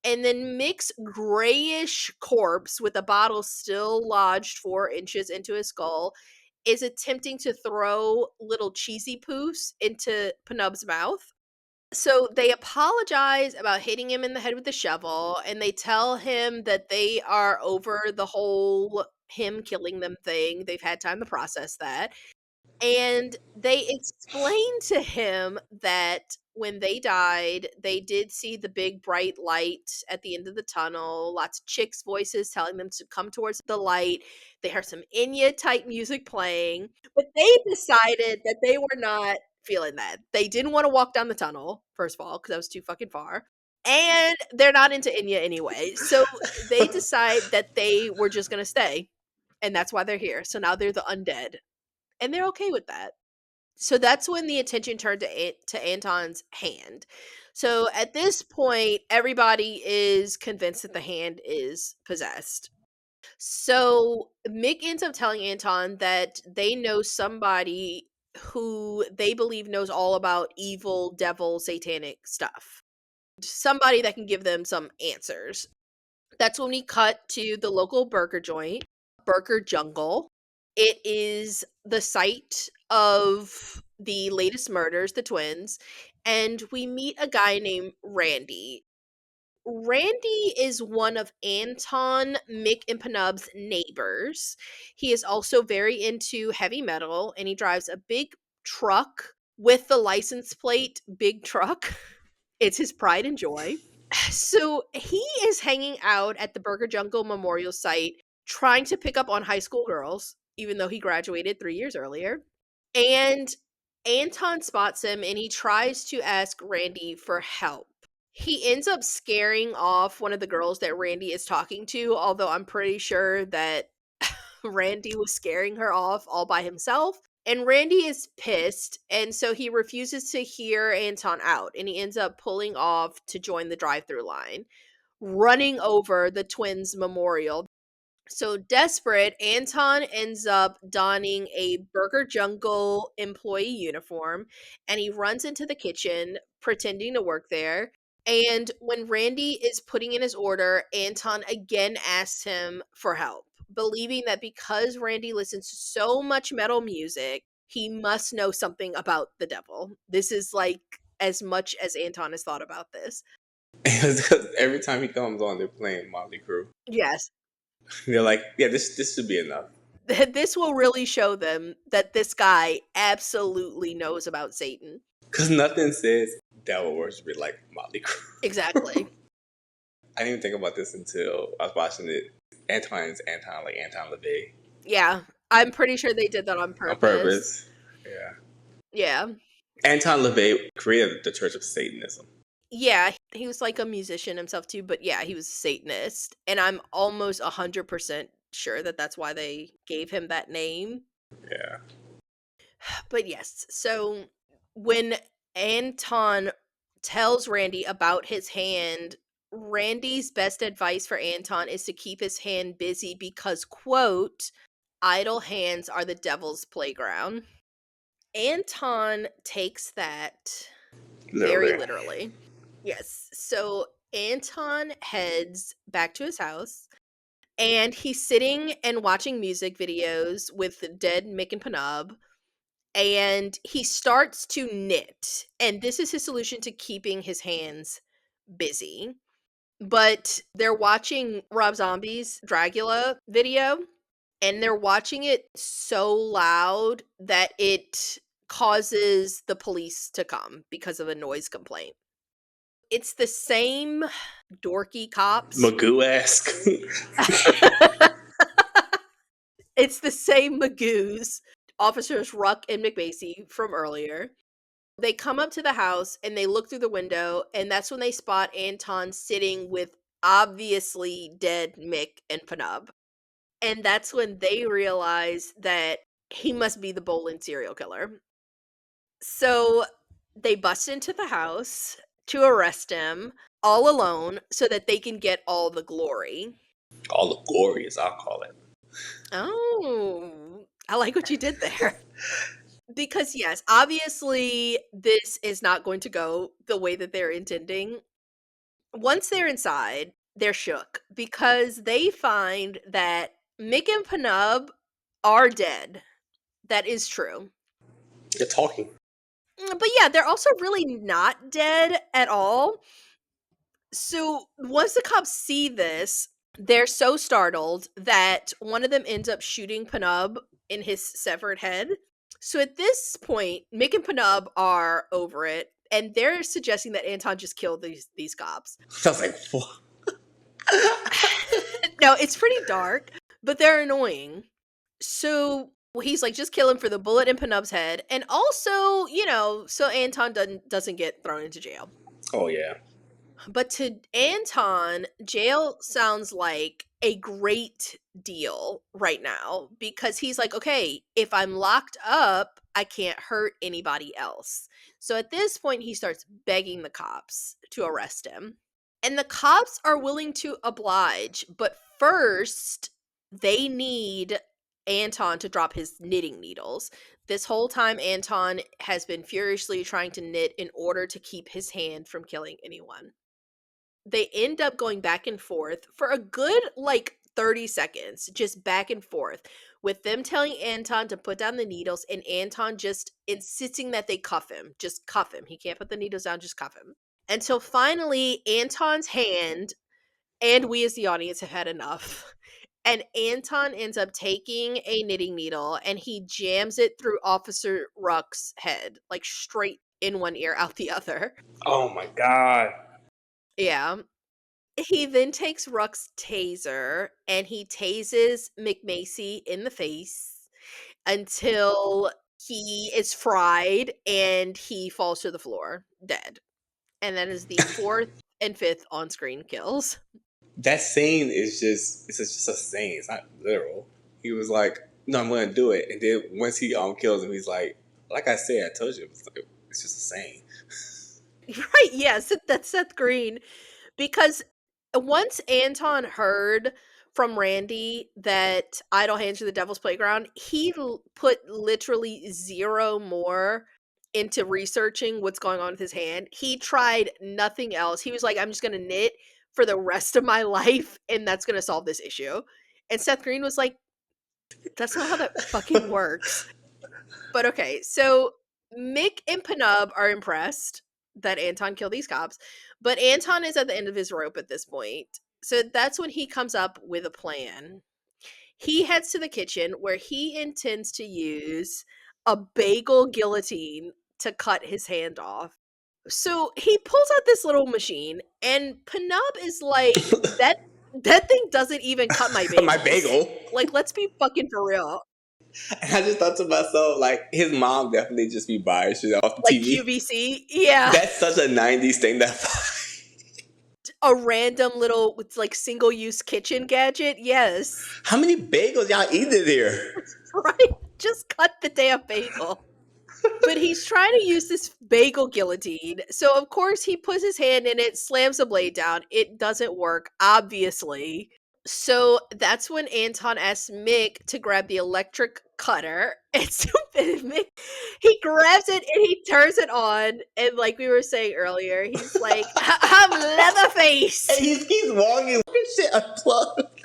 And then Mick's grayish corpse, with a bottle still lodged 4 inches into his skull, is attempting to throw little cheesy poofs into Penub's mouth. So they apologize about hitting him in the head with the shovel, and they tell him that they are over the whole him killing them thing. They've had time to process that. And they explain to him that when they died, they did see the big bright light at the end of the tunnel, lots of chicks' voices telling them to come towards the light. They heard some Enya type music playing, but they decided that they were not feeling that. They didn't want to walk down the tunnel, first of all, because that was too fucking far. And they're not into Enya anyway. So they decide that they were just going to stay. And that's why they're here. So now they're the undead, and they're okay with that. So that's when the attention turned to Anton's hand. So at this point, everybody is convinced that the hand is possessed. So Mick ends up telling Anton that they know somebody who they believe knows all about evil, devil, satanic stuff. Somebody that can give them some answers. That's when we cut to the local burger joint, Burger Jungle. It is the site of the latest murders, the twins, and we meet a guy named Randy. Randy is one of Anton, Mick, and Penub's neighbors. He is also very into heavy metal, and he drives a big truck with the license plate Big Truck. It's his pride and joy. So he is hanging out at the Burger Jungle Memorial Site trying to pick up on high school girls, even though he graduated 3 years earlier. And Anton spots him and he tries to ask Randy for help. He ends up scaring off one of the girls that Randy is talking to, although I'm pretty sure that Randy was scaring her off all by himself. And Randy is pissed, and so he refuses to hear Anton out, and he ends up pulling off to join the drive-through line, running over the twins' memorial. So desperate, Anton ends up donning a Burger Jungle employee uniform, and he runs into the kitchen pretending to work there. And when Randy is putting in his order, Anton again asks him for help, believing that because Randy listens to so much metal music, he must know something about the devil. This is like as much as Anton has thought about this. Because every time he comes on, they're playing Motley Crue. Yes. They're like, yeah, this should be enough. This will really show them that this guy absolutely knows about Satan. Because nothing says devil worship like Motley Crue. Exactly. I didn't even think about this until I was watching it. Anton, like Anton LaVey. Yeah. I'm pretty sure they did that on purpose. On purpose. Yeah. Yeah. Anton LaVey created the Church of Satanism. Yeah. He was like a musician himself too, but yeah, he was a Satanist. And I'm almost 100% sure that that's why they gave him that name. Yeah. But yes, so when Anton tells Randy about his hand, Randy's best advice for Anton is to keep his hand busy because, quote, idle hands are the devil's playground. Anton takes that very literally. Yes. So Anton heads back to his house and he's sitting and watching music videos with dead Mick and Penub. And he starts to knit. And this is his solution to keeping his hands busy. But they're watching Rob Zombie's Dracula video, and they're watching it so loud that it causes the police to come because of a noise complaint. It's the same dorky cops. Magoo-esque. It's the same Magoos, Officers Ruck and McMacy from earlier. They come up to the house and they look through the window, and that's when they spot Anton sitting with obviously dead Mick and Panub. And that's when they realize that he must be the Bolin serial killer. So they bust into the house to arrest him all alone so that they can get all the glory. All the gory, as I'll call it. Oh, I like what you did there. Because, yes, obviously, this is not going to go the way that they're intending. Once they're inside, they're shook because they find that Mick and Panub are dead. That is true. They're talking. But yeah, they're also really not dead at all. So once the cops see this, they're so startled that one of them ends up shooting Panub in his severed head. So at this point, Mick and Panub are over it, and they're suggesting that Anton just killed these cops. I was like, what? No, it's pretty dark, but they're annoying. So he's like, just kill him for the bullet in Panub's head, and also, so Anton doesn't get thrown into jail. Oh, yeah. But to Anton, jail sounds like a great deal right now because he's like, okay, if I'm locked up, I can't hurt anybody else. So at this point, he starts begging the cops to arrest him. And the cops are willing to oblige, but first, they need Anton to drop his knitting needles. This whole time, Anton has been furiously trying to knit in order to keep his hand from killing anyone. They end up going back and forth for a good 30 seconds, just back and forth, with them telling Anton to put down the needles and Anton just insisting that they cuff him. Just cuff him. He can't put the needles down, just cuff him. Until finally Anton's hand, and we as the audience have had enough. And Anton ends up taking a knitting needle and he jams it through Officer Ruck's head, like straight in one ear, out the other. Oh, my God. Yeah. He then takes Ruck's taser and he tases McMacy in the face until he is fried and he falls to the floor, dead. And that is the fourth and fifth on-screen kills. That scene is it's just a scene. It's not literal. He was like, no, I'm going to do it. And then once he kills him, he's like I said, I told you. It's just a scene. Right, yes, that's Seth Green. Because once Anton heard from Randy that Idle Hands are the Devil's Playground, he put literally zero more into researching what's going on with his hand. He tried nothing else. He was like, I'm just going to knit for the rest of my life, and that's going to solve this issue. And Seth Green was like, that's not how that fucking works. But okay, so Mick and Panub are impressed that Anton killed these cops, but Anton is at the end of his rope at this point. So that's when he comes up with a plan. He heads to the kitchen where he intends to use a bagel guillotine to cut his hand off. So he pulls out this little machine, and Panub is like, that thing doesn't even cut my bagels. My bagel. Like, let's be fucking for real. And I just thought to myself, his mom definitely just be buying shit off the Like TV. QVC? Yeah. That's such a 90s thing A random little, single-use kitchen gadget? Yes. How many bagels y'all eating here? Right? Just cut the damn bagel. But he's trying to use this bagel guillotine. So, of course, he puts his hand in it, slams the blade down. It doesn't work, obviously. So that's when Anton asks Mick to grab the electric cutter. And so Mick, he grabs it and he turns it on. And like we were saying earlier, he's like, I'm Leatherface. And he keeps walking. Shit unplugged.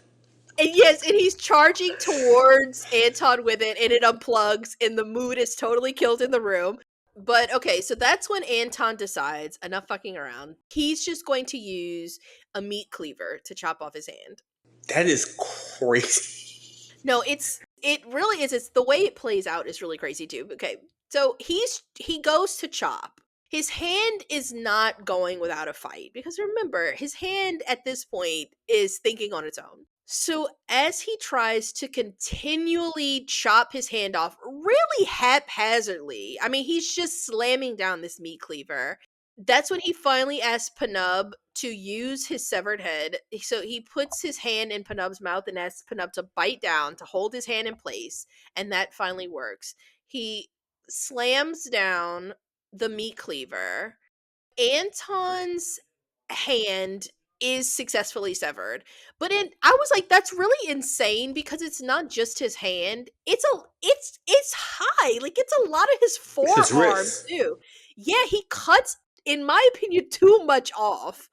And yes, and he's charging towards Anton with it, and it unplugs, and the mood is totally killed in the room. But okay, so that's when Anton decides, enough fucking around. He's just going to use a meat cleaver to chop off his hand. That is crazy. No, it really is. It's the way it plays out is really crazy too. Okay, so he goes to chop, His hand is not going without a fight because remember, his hand at this point is thinking on its own. So as he tries to continually chop his hand off really haphazardly, I mean, he's just slamming down this meat cleaver. That's when he finally asks Penub to use his severed head. So he puts his hand in Penub's mouth and asks Penub to bite down to hold his hand in place, and that finally works. He slams down the meat cleaver. Anton's hand is successfully severed. But I was like, that's really insane because it's not just his hand. It's high. Like it's a lot of his It's his forearm wrist. too. Yeah, he cuts, in my opinion, too much off.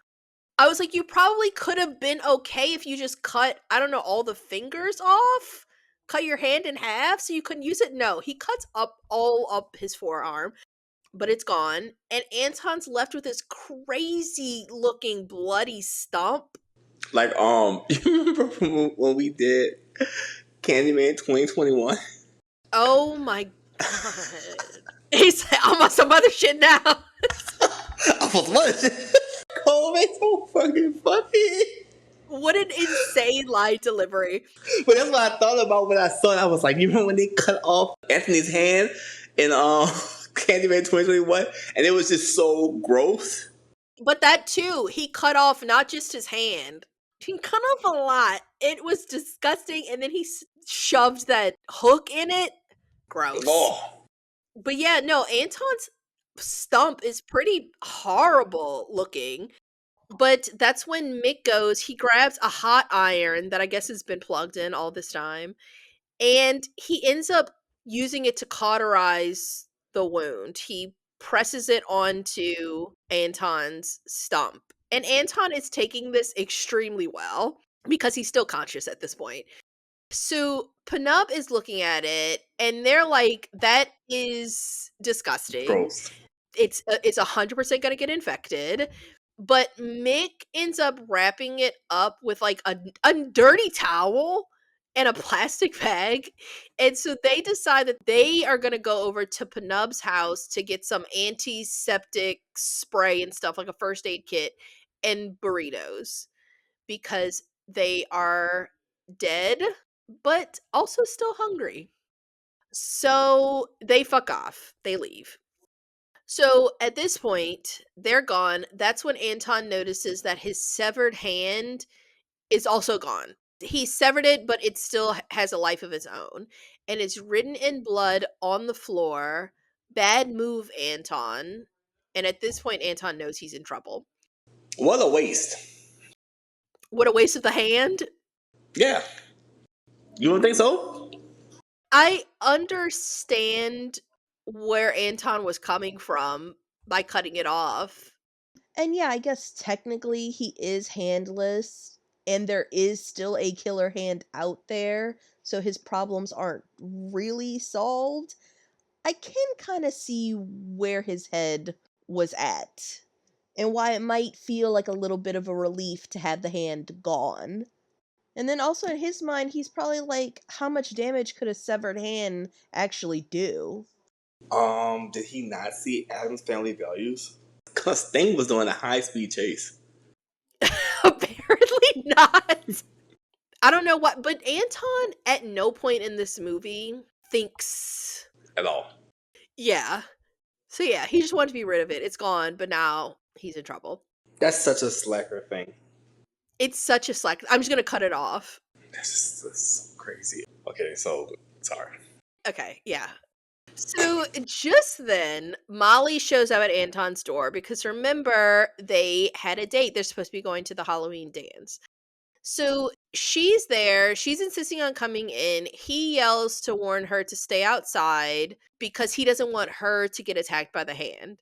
I was like, you probably could have been okay if you just cut, I don't know, all the fingers off. Cut your hand in half so you couldn't use it. No, he cuts up all up his forearm, but it's gone. And Anton's left with this crazy looking bloody stump. Like, you remember when we did Candyman 2021? Oh my god. He's like, I'm on some other shit now. I was watching. Oh, it's so fucking funny. What an insane line delivery. But that's what I thought about when I saw it. I was like, you remember when they cut off Anthony's hand in Candyman 2021? And it was just so gross. But that too, he cut off not just his hand. He cut off a lot. It was disgusting. And then he shoved that hook in it. Gross. Oh. But yeah, no, Anton's stump is pretty horrible looking. But that's when Mick goes, he grabs a hot iron that I guess has been plugged in all this time, and he ends up using it to cauterize the wound. He presses it onto Anton's stump. And Anton is taking this extremely well because he's still conscious at this point. So Penub is looking at it and they're like, that is disgusting. Gross. It's 100% going to get infected. But Mick ends up wrapping it up with like a dirty towel and a plastic bag. And so they decide that they are going to go over to Penub's house to get some antiseptic spray and stuff, like a first aid kit and burritos, because they are dead, but also still hungry. So they fuck off. They leave. So at this point, they're gone. That's when Anton notices that his severed hand is also gone. He severed it, but it still has a life of its own. And it's written in blood on the floor. Bad move, Anton. And at this point, Anton knows he's in trouble. What a waste. What a waste of the hand. Yeah. You don't think so? I understand where Anton was coming from by cutting it off. And yeah, I guess technically he is handless, and there is still a killer hand out there, so his problems aren't really solved. I can kind of see where his head was at, and why it might feel like a little bit of a relief to have the hand gone. And then also in his mind, he's probably like, how much damage could a severed hand actually do? Did he not see Adam's Family Values? Because Sting was doing a high-speed chase. Apparently not. I don't know what, but Anton at no point in this movie thinks At all. Yeah. So yeah, he just wanted to be rid of it. It's gone, but now he's in trouble. That's such a slacker thing. It's such a slack. I'm just gonna cut it off. That's so crazy. Okay, so sorry. Okay, yeah. So just then, Molly shows up at Anton's door because remember, they had a date. They're supposed to be going to the Halloween dance. So she's there. She's insisting on coming in. He yells to warn her to stay outside because he doesn't want her to get attacked by the hand.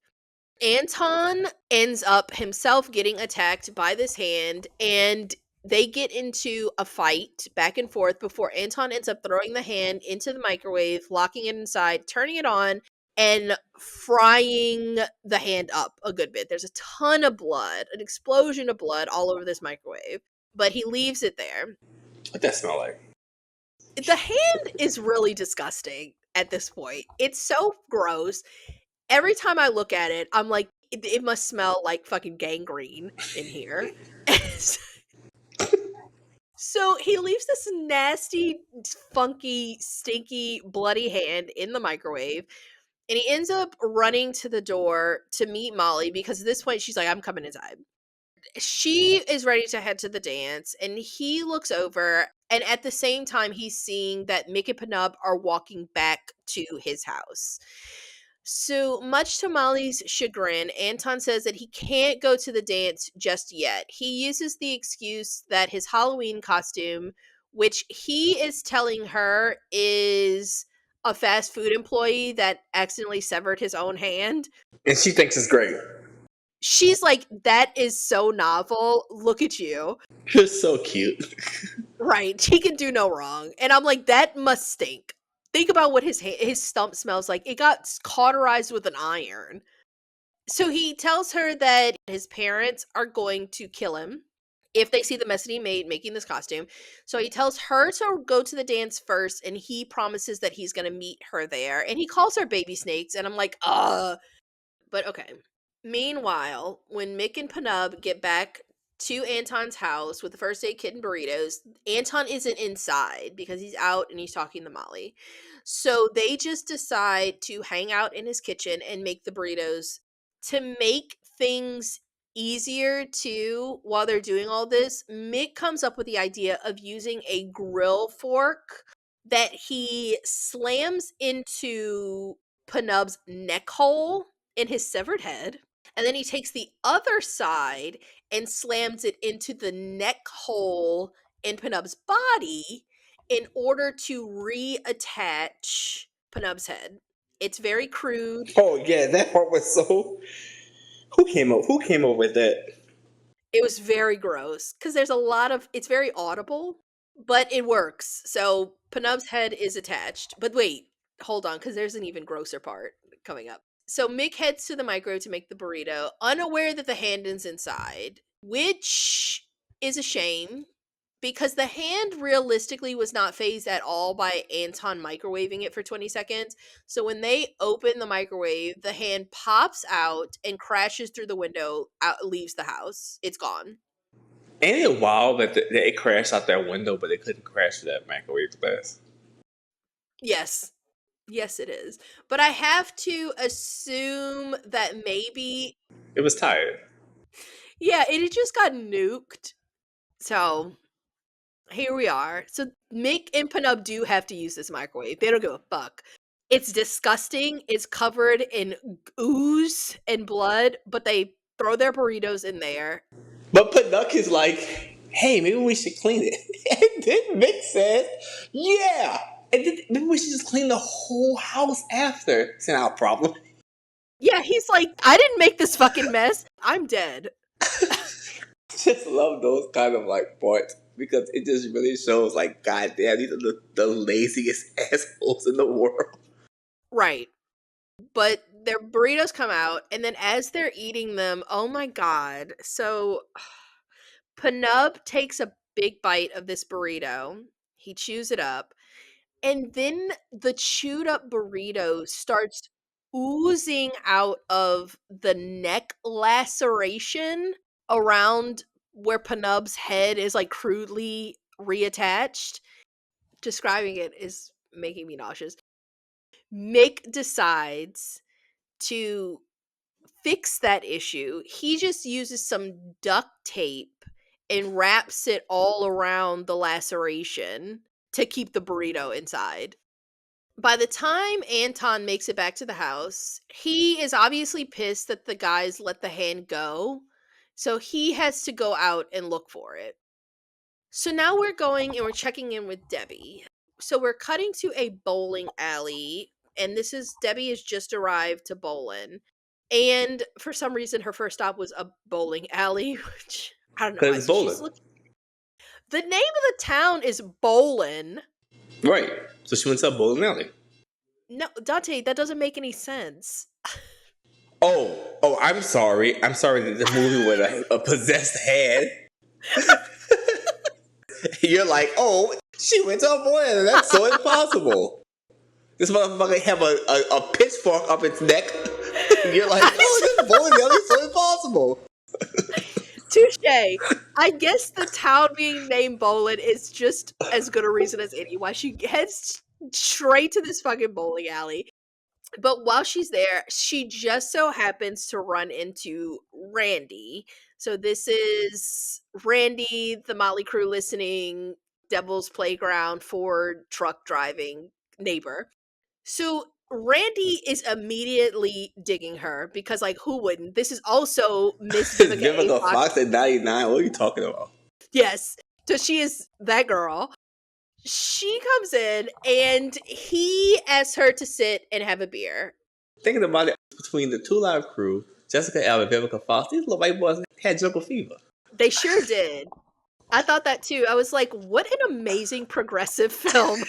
Anton ends up himself getting attacked by this hand, and they get into a fight back and forth before Anton ends up throwing the hand into the microwave, locking it inside, turning it on, and frying the hand up a good bit. There's a ton of blood, an explosion of blood all over this microwave, but he leaves it there. What that smell like? The hand is really disgusting at this point. It's so gross. Every time I look at it, I'm like, it must smell like fucking gangrene in here. So he leaves this nasty, funky, stinky, bloody hand in the microwave. And he ends up running to the door to meet Molly because at this point she's like, I'm coming inside. She is ready to head to the dance, and he looks over, and at the same time, he's seeing that Mick and Penub are walking back to his house. So, much to Molly's chagrin, Anton says that he can't go to the dance just yet. He uses the excuse that his Halloween costume, which he is telling her is a fast food employee that accidentally severed his own hand. And she thinks it's great. She's like, that is so novel. Look at you. You're so cute. Right. He can do no wrong. And I'm like, that must stink. Think about what his stump smells like. It got cauterized with an iron. So he tells her that his parents are going to kill him if they see the mess that he made making this costume. So he tells her to go to the dance first, and he promises that he's going to meet her there. And he calls her baby snakes, and I'm like, but okay. Meanwhile, when Mick and Penub get back to Anton's house with the first aid kit and burritos, Anton isn't inside because he's out and he's talking to Molly. So they just decide to hang out in his kitchen and make the burritos. To make things easier too, while they're doing all this, Mick comes up with the idea of using a grill fork that he slams into Penub's neck hole in his severed head. And then he takes the other side and slams it into the neck hole in Penub's body in order to reattach Penub's head. It's very crude. Oh yeah, that part was so. Who came up with that? It was very gross because there's a lot of. It's very audible, but it works. So Penub's head is attached. But wait, hold on, because there's an even grosser part coming up. So Mick heads to the micro to make the burrito, unaware that the hand is inside, which is a shame because the hand realistically was not phased at all by Anton microwaving it for 20 seconds. So when they open the microwave, the hand pops out and crashes through the window, leaves the house. It's gone. Ain't it wild that it crashed out that window, but it couldn't crash through that microwave glass? Yes. Yes, it is. But I have to assume that maybe. It was tired. Yeah, it had just got nuked. So here we are. So Mick and Penub do have to use this microwave. They don't give a fuck. It's disgusting. It's covered in ooze and blood, but they throw their burritos in there. But Panuck is like, hey, maybe we should clean it. And then Mick says, yeah. And then maybe we should just clean the whole house after. It's not a problem. Yeah, he's like, I didn't make this fucking mess. I'm dead. Just love those kind of like parts because it just really shows like, goddamn, these are the laziest assholes in the world. Right. But their burritos come out, and then as they're eating them, oh my god. So Penub takes a big bite of this burrito. He chews it up. And then the chewed up burrito starts oozing out of the neck laceration around where Penub's head is like crudely reattached. Describing it is making me nauseous. Mick decides to fix that issue. He just uses some duct tape and wraps it all around the laceration to keep the burrito inside. By the time Anton makes it back to the house, he is obviously pissed that the guys let the hand go, so he has to go out and look for it. So now we're going and we're checking in with Debbie. So we're cutting to a bowling alley, and this is Debbie has just arrived to Bowlin. And for some reason, her first stop was a bowling alley, which I don't know why. Because bowling. The name of the town is Bowlin. Right. So she went to a bowling alley. No, Dante, that doesn't make any sense. Oh, I'm sorry. I'm sorry that the movie with a possessed hand. You're like, oh, she went to a bowling alley. That's so impossible. This motherfucker have a pitchfork up its neck. And you're like, oh, this bowling alley is so impossible. Touche. I guess the town being named Bolin is just as good a reason as any why she heads straight to this fucking bowling alley. But while she's there, she just so happens to run into Randy. So this is Randy, the Motley Crew listening, Devil's Playground, Ford truck driving neighbor. So Randy is immediately digging her because, like, who wouldn't? This is also Miss It's Vivica A. Vivica Fox. Fox at 99. What are you talking about? Yes. So she is that girl. She comes in and he asks her to sit and have a beer. Thinking about it, between the Two Live Crew, Jessica Alba, Vivica Fox, these little white boys had jungle fever. They sure did. I thought that too. I was like, what an amazing progressive film.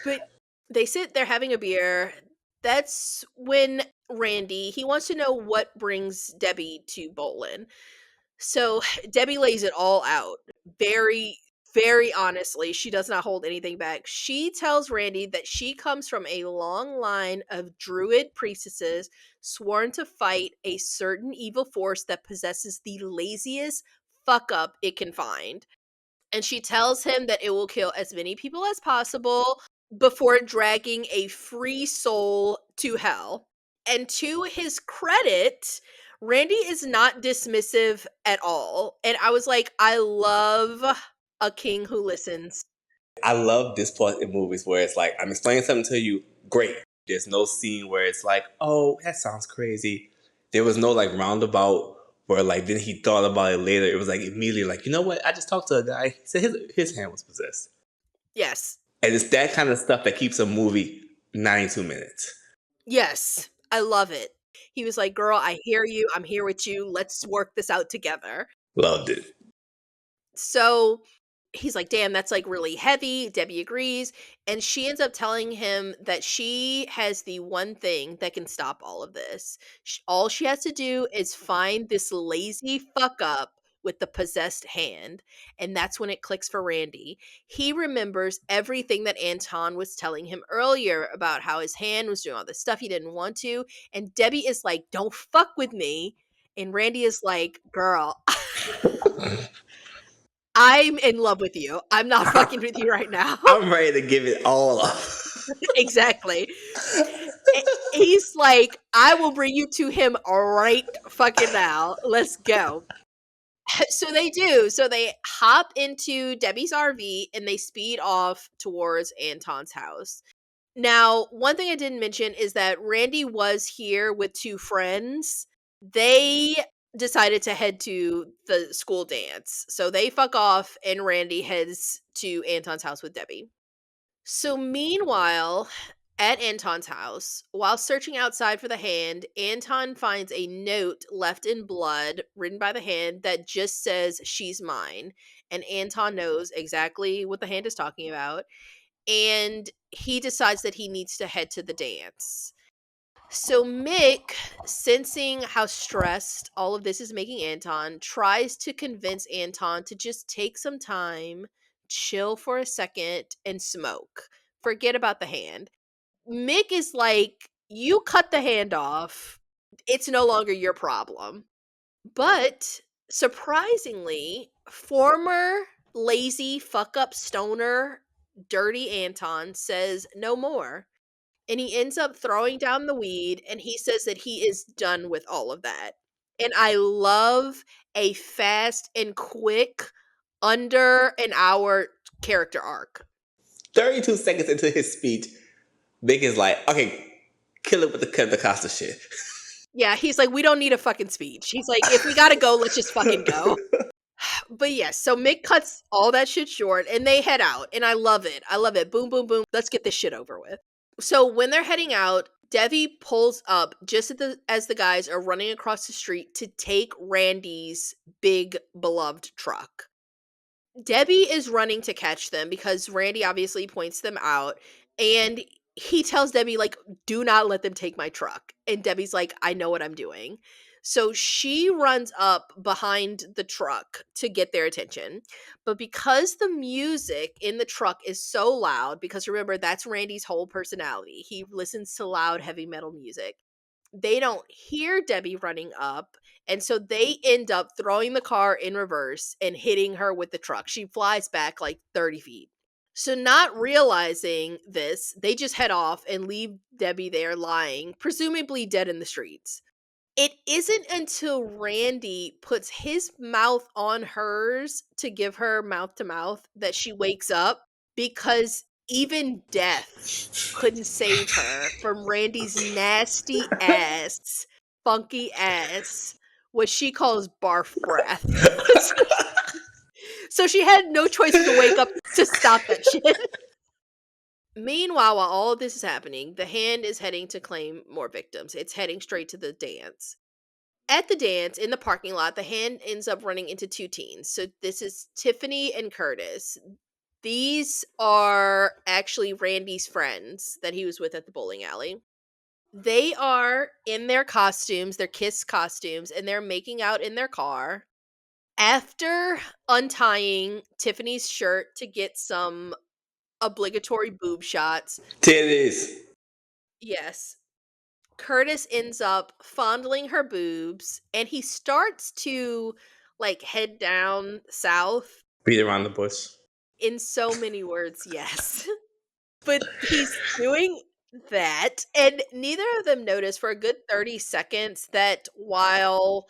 But they sit there having a beer. That's when Randy, he wants to know what brings Debbie to Bolin. So Debbie lays it all out. Very, very honestly. She does not hold anything back. She tells Randy that she comes from a long line of druid priestesses sworn to fight a certain evil force that possesses the laziest fuck up it can find. And she tells him that it will kill as many people as possible before dragging a free soul to hell. And to his credit, Randy is not dismissive at all. And I was like, I love a king who listens. I love this part in movies where it's like, I'm explaining something to you, great. There's no scene where it's like, oh, that sounds crazy. There was no like roundabout where like then he thought about it later. It was like immediately like, you know what? I just talked to a guy. He said his hand was possessed. Yes. And it's that kind of stuff that keeps a movie 92 minutes. Yes. I love it. He was like, girl, I hear you. I'm here with you. Let's work this out together. Loved it. So he's like, damn, that's like really heavy. Debbie agrees. And she ends up telling him that she has the one thing that can stop all of this. All she has to do is find this lazy fuck up with the possessed hand. And that's when it clicks for Randy. He remembers everything that Anton was telling him earlier about how his hand was doing all this stuff he didn't want to. And Debbie is like, don't fuck with me. And Randy is like, girl. I'm in love with you. I'm not fucking with you right now. I'm ready to give it all up. Exactly. He's like, I will bring you to him right fucking now. Let's go. So they do. So they hop into Debbie's RV and they speed off towards Anton's house. Now, one thing I didn't mention is that Randy was here with two friends. They decided to head to the school dance. So they fuck off and Randy heads to Anton's house with Debbie. So meanwhile, at Anton's house, while searching outside for the hand, Anton finds a note left in blood written by the hand that just says, "She's mine." And Anton knows exactly what the hand is talking about. And he decides that he needs to head to the dance. So Mick, sensing how stressed all of this is making Anton, tries to convince Anton to just take some time, chill for a second, and smoke. Forget about the hand. Mick is like, you cut the hand off. It's no longer your problem. But surprisingly, former lazy fuck up stoner, dirty Anton says no more. And he ends up throwing down the weed and he says that he is done with all of that. And I love a fast and quick under an hour character arc. 32 seconds into his speech, Big is like, okay, kill it with the Costa shit. Yeah, he's like, we don't need a fucking speech. He's like, if we gotta go, let's just fucking go. But yes, so Mick cuts all that shit short and they head out. And I love it. I love it. Boom, boom, boom. Let's get this shit over with. So when they're heading out, Debbie pulls up just as the guys are running across the street to take Randy's big beloved truck. Debbie is running to catch them because Randy obviously points them out and he tells Debbie, like, do not let them take my truck. And Debbie's like, I know what I'm doing. So she runs up behind the truck to get their attention. But because the music in the truck is so loud, because remember, that's Randy's whole personality, he listens to loud, heavy metal music. They don't hear Debbie running up. And so they end up throwing the car in reverse and hitting her with the truck. She flies back like 30 feet. So, not realizing this, they just head off and leave Debbie there lying, presumably dead in the streets. It isn't until Randy puts his mouth on hers to give her mouth to mouth that she wakes up, because even death couldn't save her from Randy's nasty ass, funky ass, what she calls barf breath. So she had no choice but to wake up to stop that shit. Meanwhile, while all of this is happening, the hand is heading to claim more victims. It's heading straight to the dance. At the dance, in the parking lot, the hand ends up running into two teens. So this is Tiffany and Curtis. These are actually Randy's friends that he was with at the bowling alley. They are in their costumes, their Kiss costumes, and they're making out in their car. After untying Tiffany's shirt to get some obligatory boob shots, Titties. yes, Curtis ends up fondling her boobs, and he starts to like head down south. Beat around the bush. In so many words, yes. But he's doing that, and neither of them notice for a good 30 seconds that while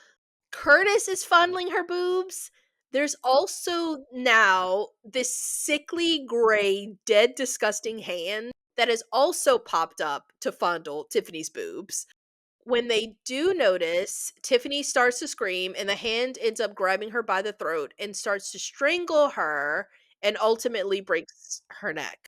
Curtis is fondling her boobs, there's also now this sickly gray, dead, disgusting hand that has also popped up to fondle Tiffany's boobs. When they do notice, Tiffany starts to scream, and the hand ends up grabbing her by the throat and starts to strangle her and ultimately breaks her neck.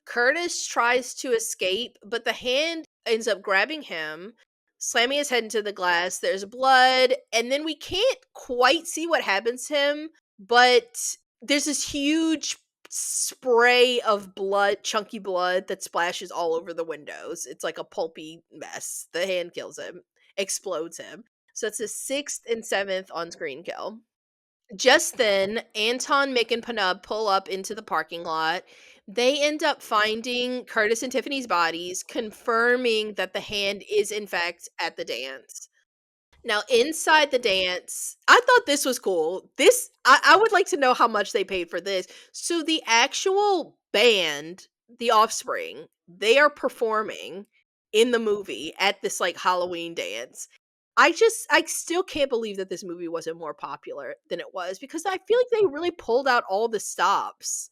Curtis tries to escape, but the hand ends up grabbing him, slamming his head into the glass. There's blood, and then we can't quite see what happens to him, but there's this huge spray of blood, chunky blood that splashes all over the windows. It's like a pulpy mess. The hand kills him, explodes him. So it's a sixth and seventh on-screen kill. Just then, Anton, Mick, and Panub pull up into the parking lot. They end up finding Curtis and Tiffany's bodies, confirming that the hand is in fact at the dance. Now, inside the dance, I thought this was cool. I would like to know how much they paid for this. So the actual band, The Offspring, they are performing in the movie at this like Halloween dance. I still can't believe that this movie wasn't more popular than it was, because I feel like they really pulled out all the stops.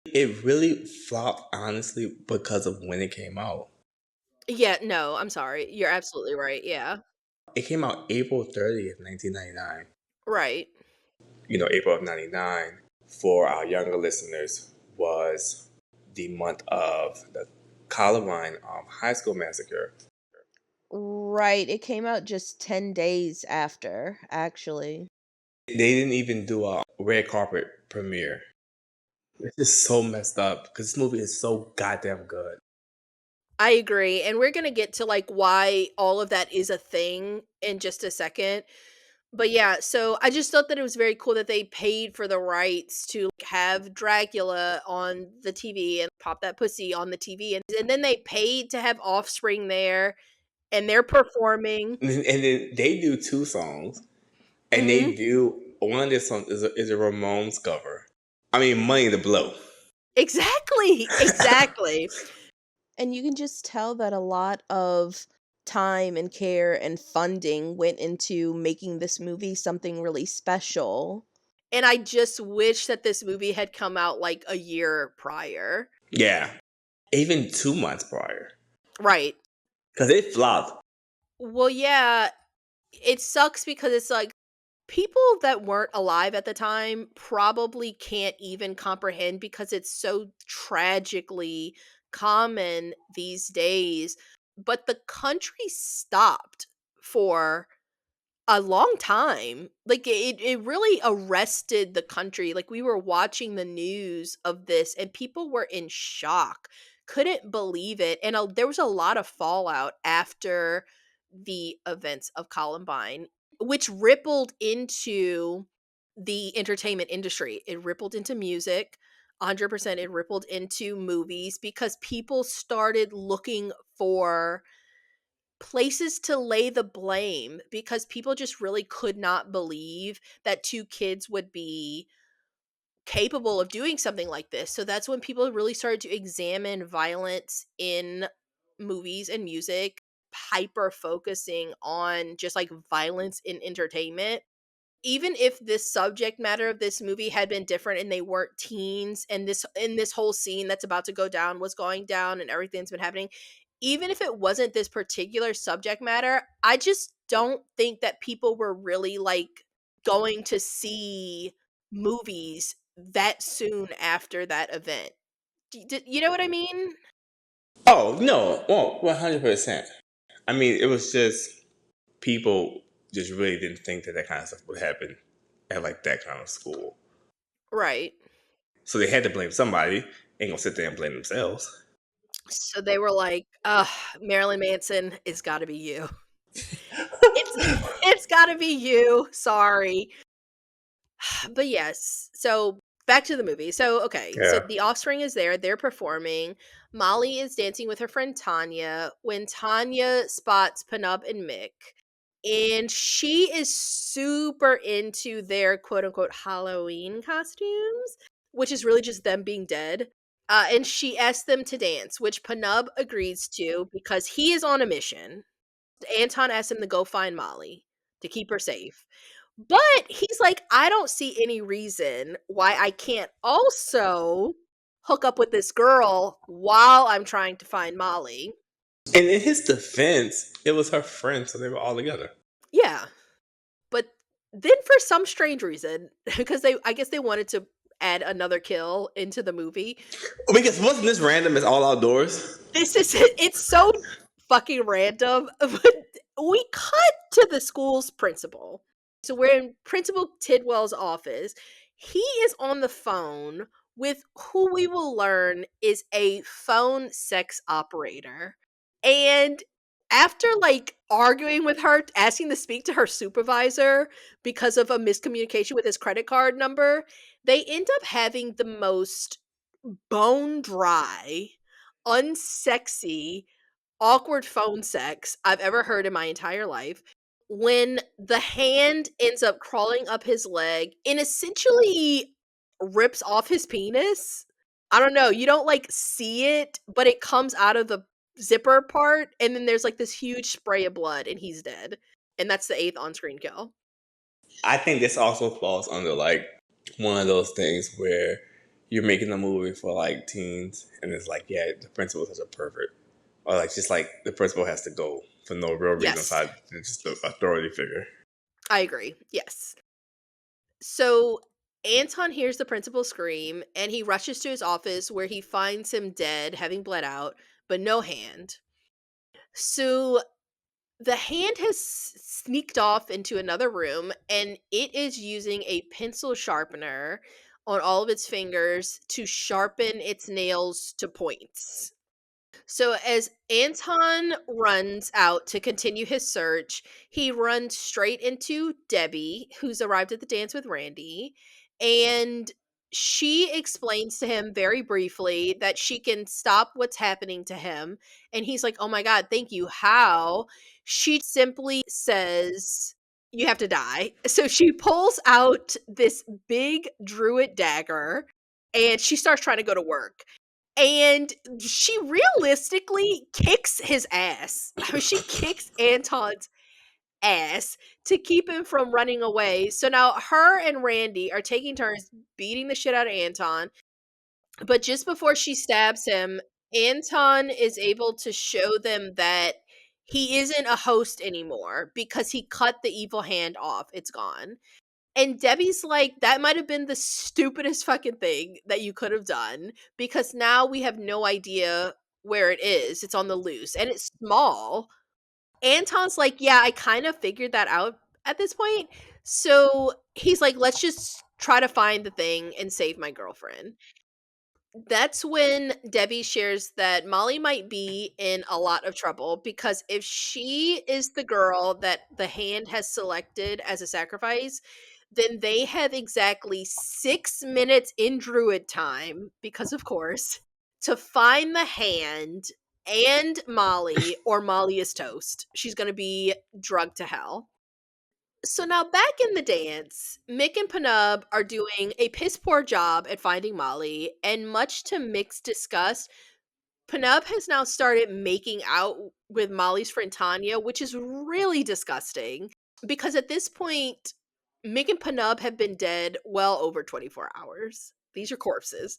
It really flopped, honestly, because of when it came out. Yeah, no, I'm sorry. You're absolutely right. Yeah. It came out April 30th, 1999. Right. April of 99, for our younger listeners, was the month of the Columbine high school massacre. Right. It came out just 10 days after, actually. They didn't even do a red carpet premiere. It's just so messed up because this movie is so goddamn good. I agree. And we're going to get to like why all of that is a thing in just a second. But yeah, so I just thought that it was very cool that they paid for the rights to like, have Dracula on the TV and pop that pussy on the TV. And then they paid to have Offspring there, and they're performing. And then they do two songs, and Mhm. they do one of their songs is a Ramones cover. I mean, Money to Blow. Exactly. Exactly. And you can just tell that a lot of time and care and funding went into making this movie something really special. And I just wish that this movie had come out like a year prior. Yeah, even 2 months prior, Right. because it flopped. Well, yeah, it sucks because it's like people that weren't alive at the time probably can't even comprehend, because it's so tragically common these days. But the country stopped for a long time. Like it really arrested the country. Like we were watching the news of this and people were in shock. Couldn't believe it. And there was a lot of fallout after the events of Columbine. which rippled into the entertainment industry. It rippled into music. 100% it rippled into movies because people started looking for places to lay the blame because people just really could not believe that two kids would be capable of doing something like this. So that's when people really started to examine violence in movies and music, hyper focusing on just like violence in entertainment. Even if this subject matter of this movie had been different and they weren't teens and this whole scene that's about to go down was going down and everything's been happening, even if it wasn't this particular subject matter, I just don't think that people were really like going to see movies that soon after that event. You know what I mean? Oh no, well, 100%. I mean, it was just people just really didn't think that that kind of stuff would happen at like that kind of school. Right. So they had to blame somebody. Ain't gonna sit there and blame themselves. So they were like, Marilyn Manson, it's got to be you. It's got to be you. Sorry. But yes, so back to the movie. So okay, so Yeah. the offspring is there, they're performing. Molly is dancing with her friend Tanya when Tanya spots Panub and Mick, and she is super into their quote unquote Halloween costumes, which is really just them being dead. And she asks them to dance, which Panub agrees to because he is on a mission. Anton asks him to go find Molly to keep her safe. But he's like, I don't see any reason why I can't also hook up with this girl while I'm trying to find Molly. And in his defense, it was her friend, so they were all together. Yeah. But then for some strange reason, because I guess they wanted to add another kill into the movie. Because wasn't this random as all outdoors? It's so fucking random. But we cut to the school's principal. So we're in Principal Tidwell's office. He is on the phone with who we will learn is a phone sex operator. And after like arguing with her, asking to speak to her supervisor because of a miscommunication with his credit card number, they end up having the most bone dry, unsexy, awkward phone sex I've ever heard in my entire life. When the hand ends up crawling up his leg and essentially rips off his penis. I don't know, you don't like see it, but it comes out of the zipper part, and then there's like this huge spray of blood, and he's dead. And that's the eighth on screen kill. I think this also falls under like one of those things where you're making a movie for like teens, and it's like, yeah, the principal is such a pervert, or like just like the principal has to go for no real reason Yes, aside than just the authority figure. I agree. Yes. So Anton hears the principal scream and he rushes to his office where he finds him dead, having bled out, but no hand. So the hand has sneaked off into another room and it is using a pencil sharpener on all of its fingers to sharpen its nails to points. So as Anton runs out to continue his search, he runs straight into Debbie, who's arrived at the dance with Randy, and she explains to him very briefly that she can stop what's happening to him. And he's like, "Oh my god, thank you. How?" She simply says, "You have to die." So she pulls out this big druid dagger and she starts trying to go to work. And she realistically kicks his ass. I mean, she kicks Anton's ass to keep him from running away. So now her and Randy are taking turns beating the shit out of Anton. But just before she stabs him, Anton is able to show them that he isn't a host anymore because he cut the evil hand off. It's gone. And Debbie's like, that might have been the stupidest fucking thing that you could have done because now we have no idea where it is. It's on the loose and it's small. Anton's like, yeah, I kind of figured that out at this point. So he's like, let's just try to find the thing and save my girlfriend. That's when Debbie shares that Molly might be in a lot of trouble because if she is the girl that the hand has selected as a sacrifice, then they have exactly 6 minutes in Druid time, because of course, to find the hand and Molly, or Molly is toast. She's going to be drugged to hell. So now back in the dance, Mick and Panub are doing a piss poor job at finding Molly, and much to Mick's disgust, Panub has now started making out with Molly's friend Tanya, which is really disgusting because at this point, Mick and Panub have been dead well over 24 hours. These are corpses.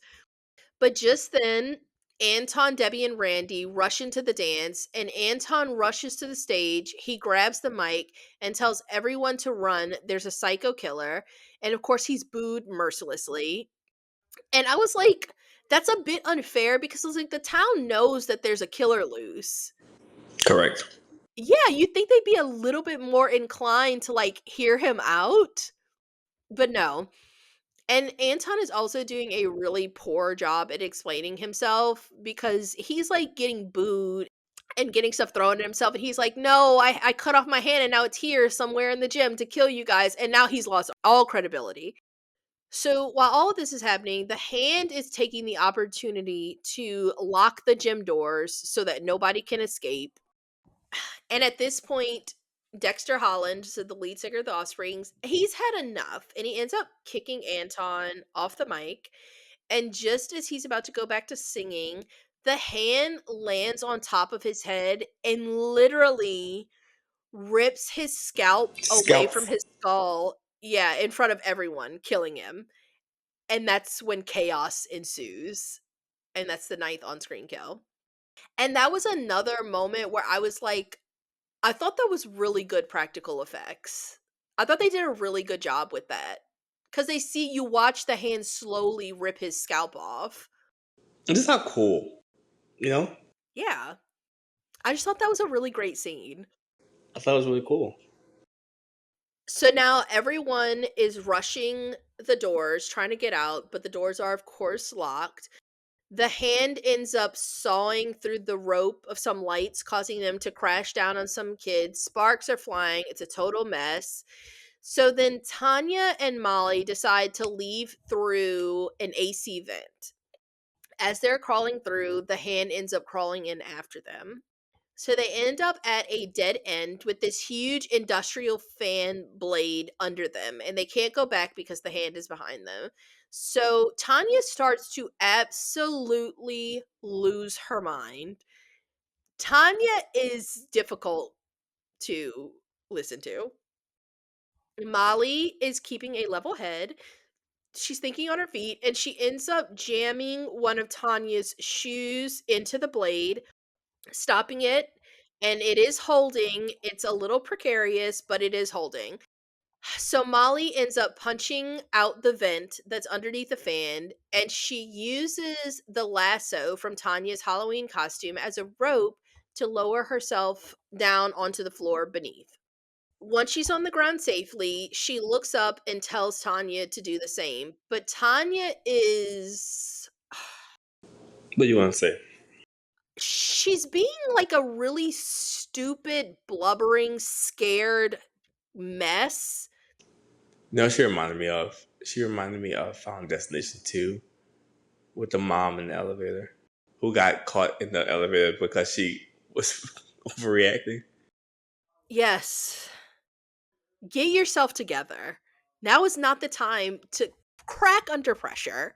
But just then, Anton, Debbie, and Randy rush into the dance, and Anton rushes to the stage. He grabs the mic and tells everyone to run. There's a psycho killer. And of course, he's booed mercilessly. And I was like, that's a bit unfair because I was like, the town knows that there's a killer loose. Correct. Yeah, you'd think they'd be a little bit more inclined to like hear him out. But no. And Anton is also doing a really poor job at explaining himself because he's like getting booed and getting stuff thrown at himself. And he's like, no, I cut off my hand and now it's here somewhere in the gym to kill you guys. And now he's lost all credibility. So while all of this is happening, the hand is taking the opportunity to lock the gym doors so that nobody can escape. And at this point, Dexter Holland, so the lead singer of the Offsprings, he's had enough and he ends up kicking Anton off the mic. And just as he's about to go back to singing, the hand lands on top of his head and literally rips his scalp away Scalp. from his skull. Yeah, in front of everyone, killing him. And that's when chaos ensues. And that's the ninth on screen kill. And that was another moment where I was like, I thought that was really good practical effects. I thought they did a really good job with that. Because you watch the hand slowly rip his scalp off. This is not cool. You know? Yeah. I just thought that was a really great scene. I thought it was really cool. So now everyone is rushing the doors, trying to get out, but the doors are, of course, locked. The hand ends up sawing through the rope of some lights, causing them to crash down on some kids. Sparks are flying. It's a total mess. So then Tanya and Molly decide to leave through an AC vent. As they're crawling through, the hand ends up crawling in after them. So they end up at a dead end with this huge industrial fan blade under them, and they can't go back because the hand is behind them. So Tanya starts to absolutely lose her mind. Tanya is difficult to listen to. Molly is keeping a level head. She's thinking on her feet, and she ends up jamming one of Tanya's shoes into the blade, stopping it, and it is holding. It's a little precarious, but it is holding. So Molly ends up punching out the vent that's underneath the fan, and she uses the lasso from Tanya's Halloween costume as a rope to lower herself down onto the floor beneath. Once she's on the ground safely, she looks up and tells Tanya to do the same. But Tanya is What do you want to say? she's being like a really stupid, blubbering, scared mess. No, she reminded me of Final Destination 2 with the mom in the elevator who got caught in the elevator because she was overreacting. Yes. Get yourself together. Now is not the time to crack under pressure.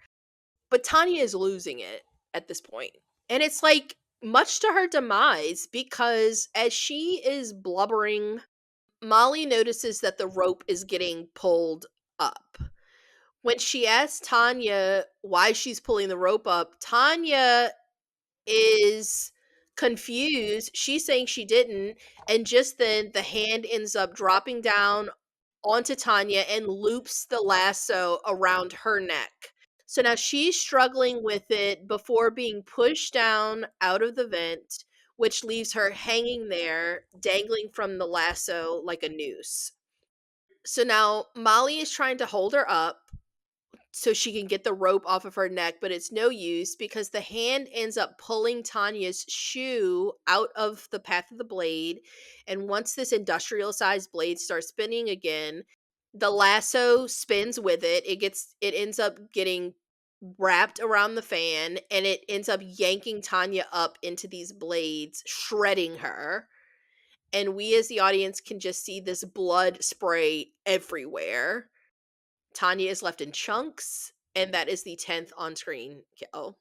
But Tanya is losing it at this point. And it's like much to her demise because as she is blubbering, Molly notices that the rope is getting pulled up. When she asks Tanya why she's pulling the rope up, Tanya is confused. She's saying she didn't. And just then, the hand ends up dropping down onto Tanya and loops the lasso around her neck. So now she's struggling with it before being pushed down out of the vent, which leaves her hanging there, dangling from the lasso like a noose. So now Molly is trying to hold her up. so she can get the rope off of her neck, but it's no use because the hand ends up pulling Tanya's shoe out of the path of the blade. And once this industrial sized blade starts spinning again, the lasso spins with it. It ends up getting wrapped around the fan, and it ends up yanking Tanya up into these blades, shredding her. And we as the audience can just see this blood spray everywhere. Tanya is left in chunks, and that is the 10th on-screen kill.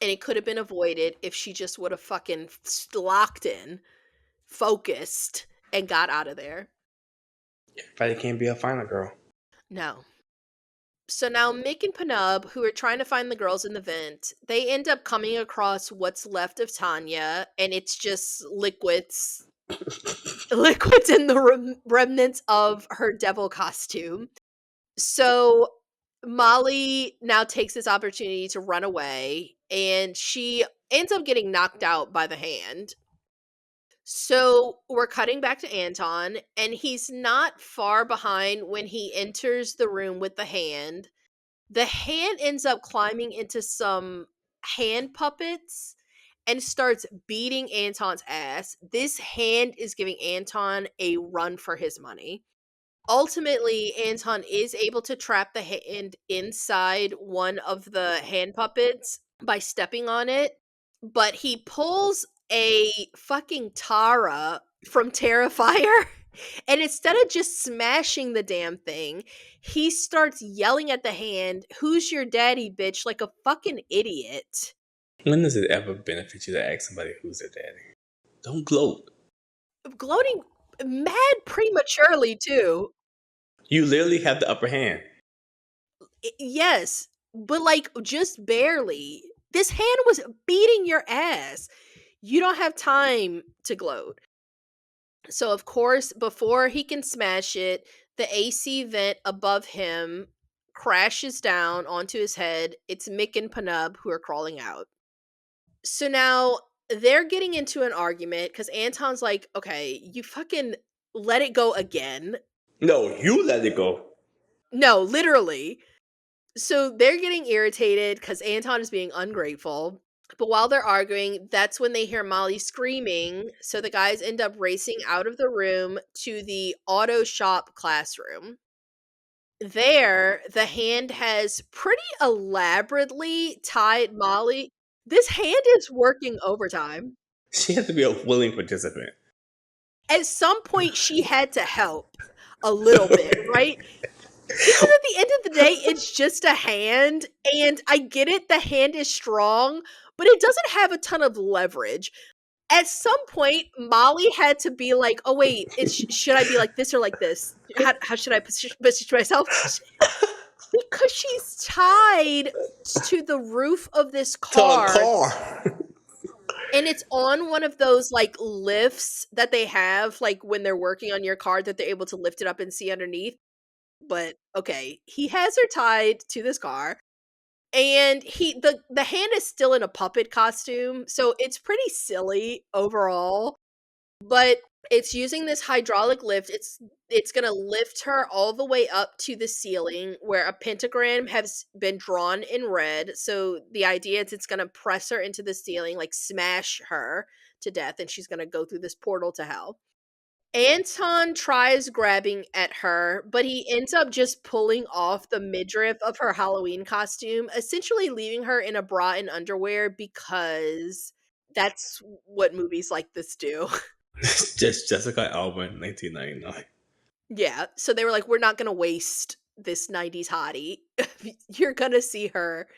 And it could have been avoided if she just would have fucking locked in, focused, and got out of there. But it can't be a final girl. No. So now Mick and Panub, who are trying to find the girls in the vent, they end up coming across what's left of Tanya, and it's just liquids. Liquids in the remnants of her devil costume. So Molly now takes this opportunity to run away, and she ends up getting knocked out by the hand. So we're cutting back to Anton, and he's not far behind when he enters the room with the hand. The hand ends up climbing into some hand puppets and starts beating Anton's ass. This hand is giving Anton a run for his money. Ultimately, Anton is able to trap the hand inside one of the hand puppets by stepping on it, but he pulls a fucking Tara from Terrifier, and instead of just smashing the damn thing, he starts yelling at the hand, "Who's your daddy, bitch?" like a fucking idiot. When does it ever benefit you to ask somebody who's their daddy? Don't gloat. Gloating mad prematurely, too. You literally have the upper hand. Yes, but like just barely. This hand was beating your ass. You don't have time to gloat. So, of course, before he can smash it, the AC vent above him crashes down onto his head. It's Mick and Panub who are crawling out. So now they're getting into an argument because Anton's like, okay, you fucking let it go again. No, you let it go. No, literally. So they're getting irritated because Anton is being ungrateful. But while they're arguing, that's when they hear Molly screaming. So the guys end up racing out of the room to the auto shop classroom. There, the hand has pretty elaborately tied Molly. This hand is working overtime. She had to be a willing participant. At some point, she had to help a little bit, right? Because at the end of the day, it's just a hand, and I get it, the hand is strong, but it doesn't have a ton of leverage. At some point, Molly had to be like, "Oh wait, should I be like this or like this? How should I position myself?" Because she's tied to the roof of this To a car, car. and it's on one of those like lifts that they have, like when they're working on your car, that they're able to lift it up and see underneath. But okay, he has her tied to this car, and the hand is still in a puppet costume, so it's pretty silly overall. But it's using this hydraulic lift. It's gonna lift her all the way up to the ceiling where a pentagram has been drawn in red. So the idea is it's gonna press her into the ceiling, like smash her to death, and she's gonna go through this portal to hell. Anton tries grabbing at her, but he ends up just pulling off the midriff of her Halloween costume, essentially leaving her in a bra and underwear because that's what movies like this do. Just Jessica Alba in 1999. Yeah, so they were like, we're not gonna waste this 90s hottie. You're gonna see her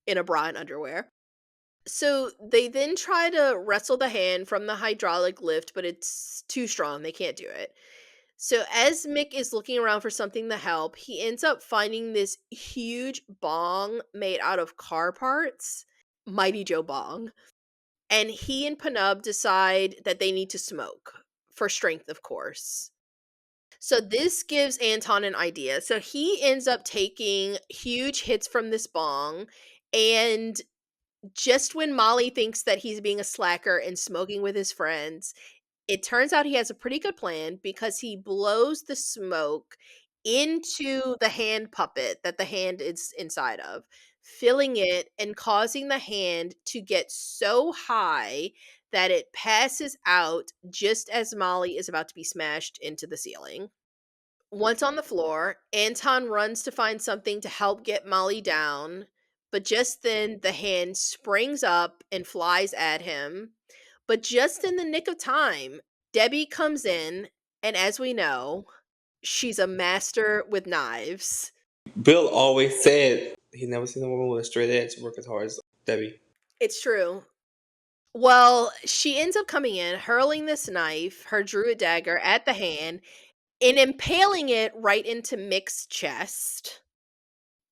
in a bra and underwear. So they then try to wrestle the hand from the hydraulic lift, but it's too strong. They can't do it. So as Mick is looking around for something to help, he ends up finding this huge bong made out of car parts, Mighty Joe Bong. And he and Panub decide that they need to smoke for strength, of course. So this gives Anton an idea. So he ends up taking huge hits from this bong, and just when Molly thinks that he's being a slacker and smoking with his friends, it turns out he has a pretty good plan because he blows the smoke into the hand puppet that the hand is inside of, filling it and causing the hand to get so high that it passes out just as Molly is about to be smashed into the ceiling. Once on the floor, Anton runs to find something to help get Molly down, but just then the hand springs up and flies at him. But just in the nick of time, Debbie comes in, and as we know, she's a master with knives. Bill always said he never seen a woman with a straight edge work as hard as Debbie. It's true. Well, she ends up coming in, hurling this knife, her druid dagger, at the hand, and impaling it right into Mick's chest.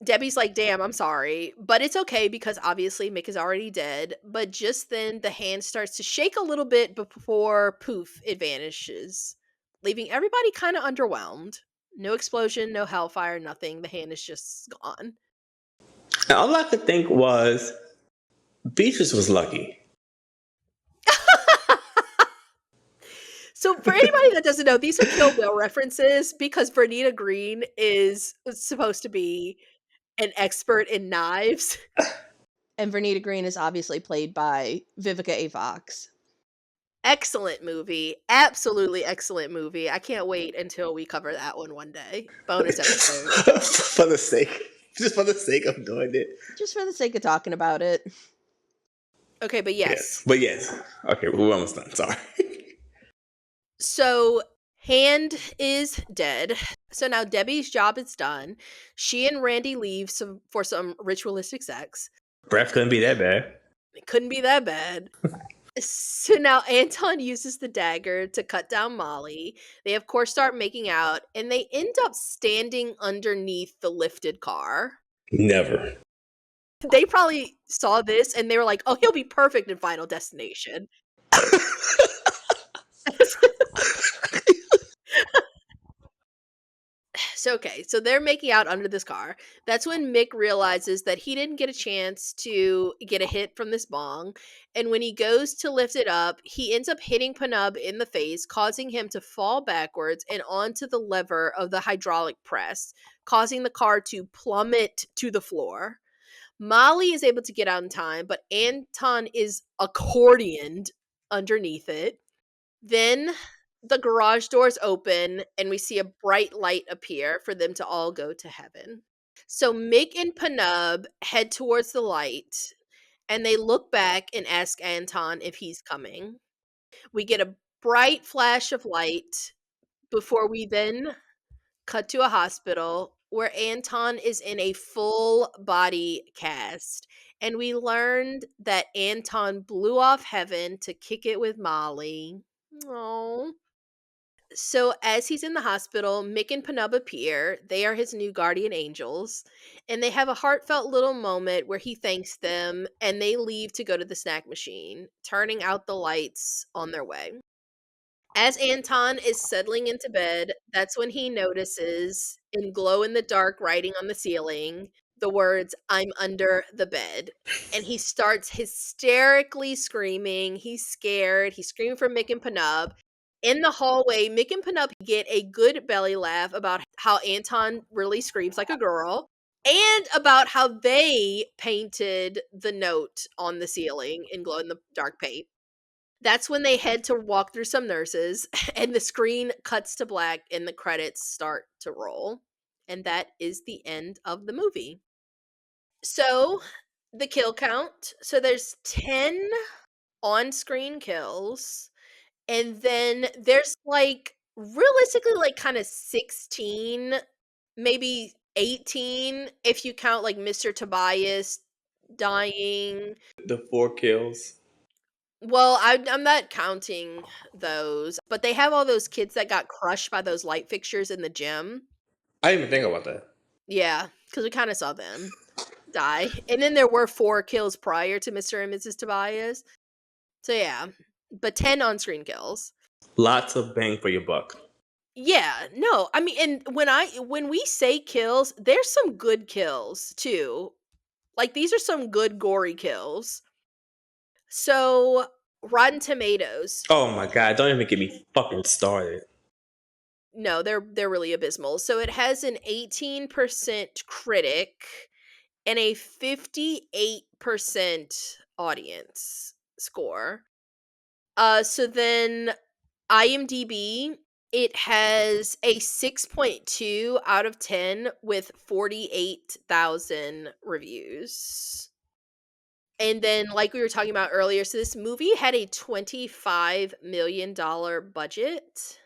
Debbie's like, damn, I'm sorry. But it's okay because obviously Mick is already dead. But just then, the hand starts to shake a little bit before poof, it vanishes, leaving everybody kind of underwhelmed. No explosion, no hellfire, nothing. The hand is just gone. And all I could think was Beatrice was lucky. So for anybody that doesn't know, these are Kill Bill references because Vernita Green is supposed to be an expert in knives. And Vernita Green is obviously played by Vivica A. Fox. Excellent movie. Absolutely excellent movie. I can't wait until we cover that one day. Bonus episode. For the sake of doing it. Just for the sake of talking about it. Okay, but yes. But yes. Okay, we're almost done. Sorry. So Hand is dead. So now Debbie's job is done. She and Randy leave for some ritualistic sex. Breath couldn't be that bad. It couldn't be that bad. So now Anton uses the dagger to cut down Molly. They, of course, start making out, and they end up standing underneath the lifted car. Never. They probably saw this, and they were like, oh, he'll be perfect in Final Destination. So they're making out under this car. That's when Mick realizes that he didn't get a chance to get a hit from this bong. And when he goes to lift it up, he ends up hitting Panub in the face, causing him to fall backwards and onto the lever of the hydraulic press, causing the car to plummet to the floor. Molly is able to get out in time, but Anton is accordioned underneath it. Then the garage doors open and we see a bright light appear for them to all go to heaven. So Mick and Panub head towards the light and they look back and ask Anton if he's coming. We get a bright flash of light before we then cut to a hospital where Anton is in a full body cast. And we learned that Anton blew off heaven to kick it with Molly. Oh. So as he's in the hospital, Mick and Panub appear. They are his new guardian angels, and they have a heartfelt little moment where he thanks them, and they leave to go to the snack machine, turning out the lights on their way. As Anton is settling into bed, that's when he notices, in glow-in-the-dark writing on the ceiling, the words, "I'm under the bed." And he starts hysterically screaming. He's scared. He's screaming for Mick and Panub. In the hallway, Mick and Panub get a good belly laugh about how Anton really screams like a girl, and about how they painted the note on the ceiling in glow-in-the-dark paint. That's when they head to walk through some nurses, and the screen cuts to black and the credits start to roll. And that is the end of the movie. So, the kill count. So there's 10 on-screen kills, and then there's like realistically like kind of 16, maybe 18 if you count like Mr. Tobias dying. The 4 kills. Well, I'm not counting those, but they have all those kids that got crushed by those light fixtures in the gym. I didn't even think about that. Yeah, because we kind of saw them die. And then there were 4 kills prior to Mr. and Mrs. Tobias. So yeah, but 10 on-screen kills. Lots of bang for your buck. Yeah, no, I mean, and when we say kills, there's some good kills too. Like these are some good gory kills. So, Rotten Tomatoes. Oh my god, don't even get me fucking started. No, they're really abysmal. So it has an 18% critic and a 58% audience score. So then IMDb, it has a 6.2 out of 10 with 48,000 reviews. And then, like we were talking about earlier, so this movie had a $25 million budget,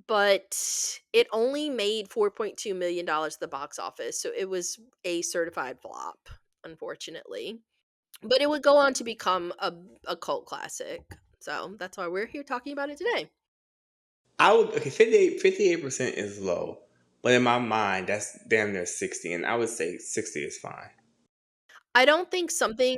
but it only made $4.2 million at the box office. So it was a certified flop, unfortunately. But it would go on to become a cult classic. So that's why we're here talking about it today. I would okay. 58% is low, but in my mind, that's damn near 60, and I would say 60 is fine. I don't think something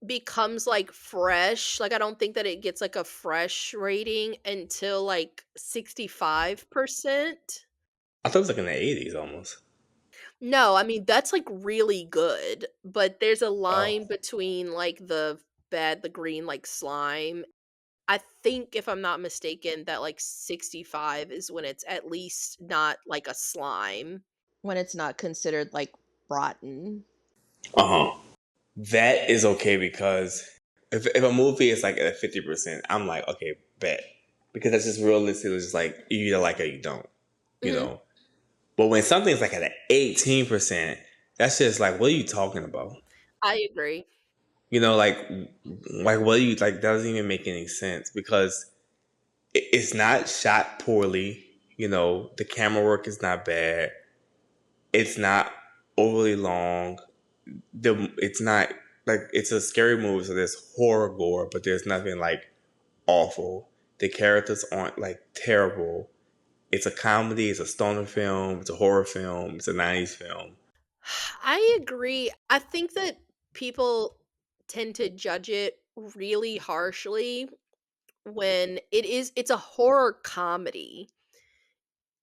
becomes like fresh. Like, I don't think that it gets like a fresh rating until like 65%. I thought it was like in the 80s almost. No, I mean, that's like really good. But there's a Oh, line between like the green like slime. I think, if I'm not mistaken, that like 65 is when it's at least not like a slime. When it's not considered like rotten. uh huh. That is okay because if a movie is like at 50%, I'm like, okay, bet. Because that's just realistic. It's just like you either like it or you don't, you Mhm. know. But when something's like at an 18%, that's just like, what are you talking about? I agree. You know, like what are you like? That doesn't even make any sense because it's not shot poorly. You know, the camera work is not bad. It's not overly long. It's not like it's a scary movie, so there's horror gore, but there's nothing like awful. The characters aren't like terrible. It's a comedy. It's a stoner film. It's a horror film. It's a '90s film. I agree. I think that people tend to judge it really harshly when it's a horror comedy.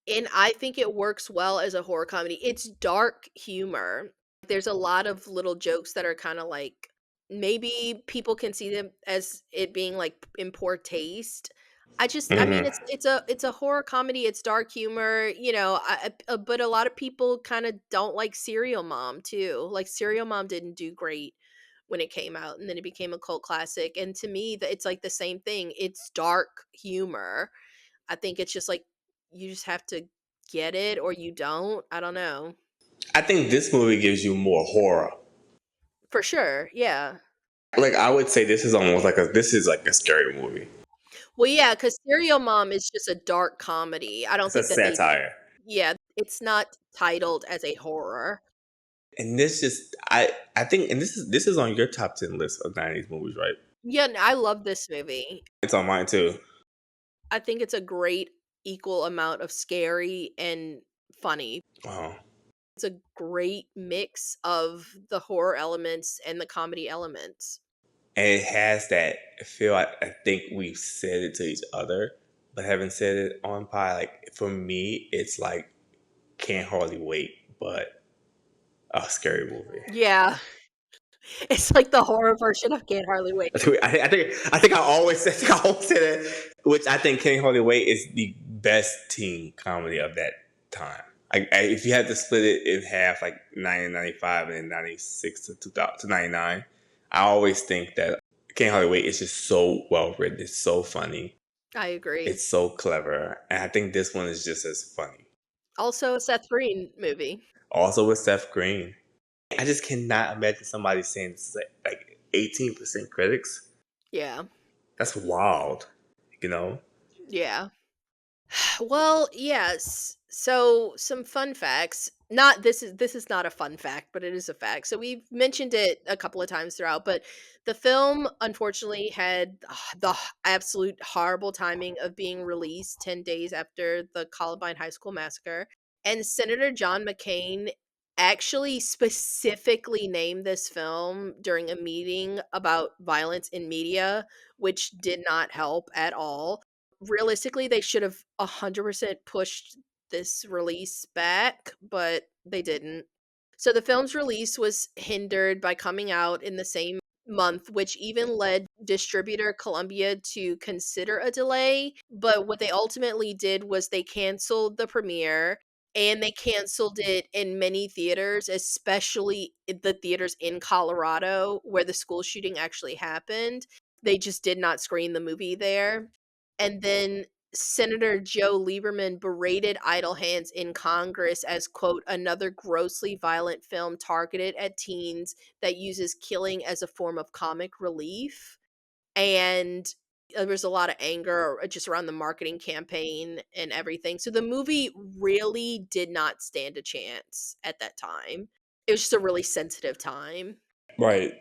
And I think it works well as a horror comedy. It's dark humor. There's a lot of little jokes that are kind of like, maybe people can see them as it being like in poor taste. I mean, Hmm. it's a horror comedy. It's dark humor, but a lot of people kind of don't like Serial Mom too. Like, Serial Mom didn't do great when it came out, and then it became a cult classic. And to me, that it's like the same thing. It's dark humor. I think it's just like, you just have to get it or you don't. I don't know. I think this movie gives you more horror. For sure. Yeah. Like I would say, this is like a scary movie. Well, yeah, because Serial Mom is just a dark comedy. I don't It's a think that they, satire, yeah, it's not titled as a horror. and this just I think, and this is on your top 10 list of '90s movies, right? Yeah, I love this movie. It's on mine too. I think it's a great equal amount of scary and funny. Oh, It's a great mix of the horror elements and the comedy elements. and it has that feel. I think we've said it to each other, but haven't said it on pie. Like for me, it's like can't hardly wait, but a scary movie. Yeah. It's like the horror version of Can't Hardly Wait. I think I always say that, which I think Can't Hardly Wait is the best teen comedy of that time. If you had to split it in half, like 1995 and then 96 to 2000 to 99, I always think that Can't Hardly Wait is just so well written. It's so funny. I agree. It's so clever, and I think this one is just as funny. Also a Seth Green movie. Also with Seth Green, I just cannot imagine somebody saying this is like 18% critics. Yeah. That's wild, you know. Yeah. Well, yes. So some fun facts. Not this is not a fun fact, but it is a fact. So we've mentioned it a couple of times throughout, but the film unfortunately had absolute horrible timing of being released 10 days after the Columbine High School massacre. And Senator John McCain actually specifically named this film during a meeting about violence in media, which did not help at all. Realistically, they should have 100% pushed this release back, but they didn't. So the film's release was hindered by coming out in the same month, which even led distributor Columbia to consider a delay. But what they ultimately did was they canceled the premiere, and they canceled it in many theaters, especially the theaters in Colorado where the school shooting actually happened. They just did not screen the movie there. And then Senator Joe Lieberman berated Idle Hands in Congress as, quote, another grossly violent film targeted at teens that uses killing as a form of comic relief. And there was a lot of anger just around the marketing campaign and everything. So the movie really did not stand a chance at that time. It was just a really sensitive time. Right.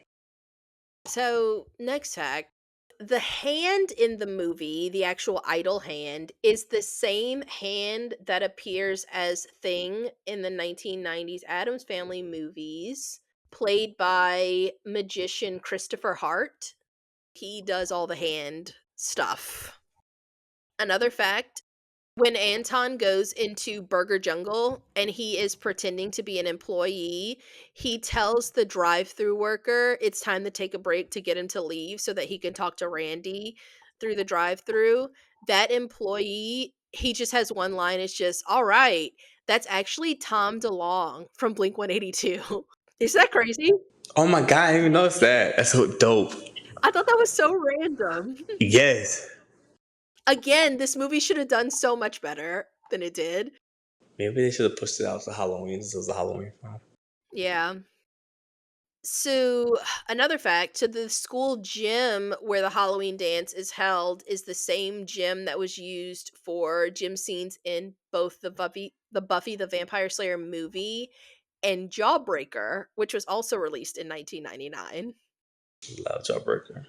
So, next fact, the hand in the movie, the actual idol hand, is the same hand that appears as Thing in the 1990s Addams Family movies, played by magician Christopher Hart. He does all the hand stuff. Another fact, when Anton goes into Burger Jungle and he is pretending to be an employee, he tells the drive-through worker it's time to take a break to get him to leave so that he can talk to Randy through the drive-through. That employee, he just has one line, it's just, "All right, that's actually Tom DeLonge from Blink-182." Is that crazy? Oh my god, I didn't even notice that. That's so dope. I thought that was so random. Yes. Again, this movie should have done so much better than it did. Maybe they should have pushed it out to Halloween. This was a Halloween film. Yeah. So, another fact, so the school gym where the Halloween dance is held is the same gym that was used for gym scenes in both the Buffy the Vampire Slayer movie and Jawbreaker, which was also released in 1999. Love Jawbreaker.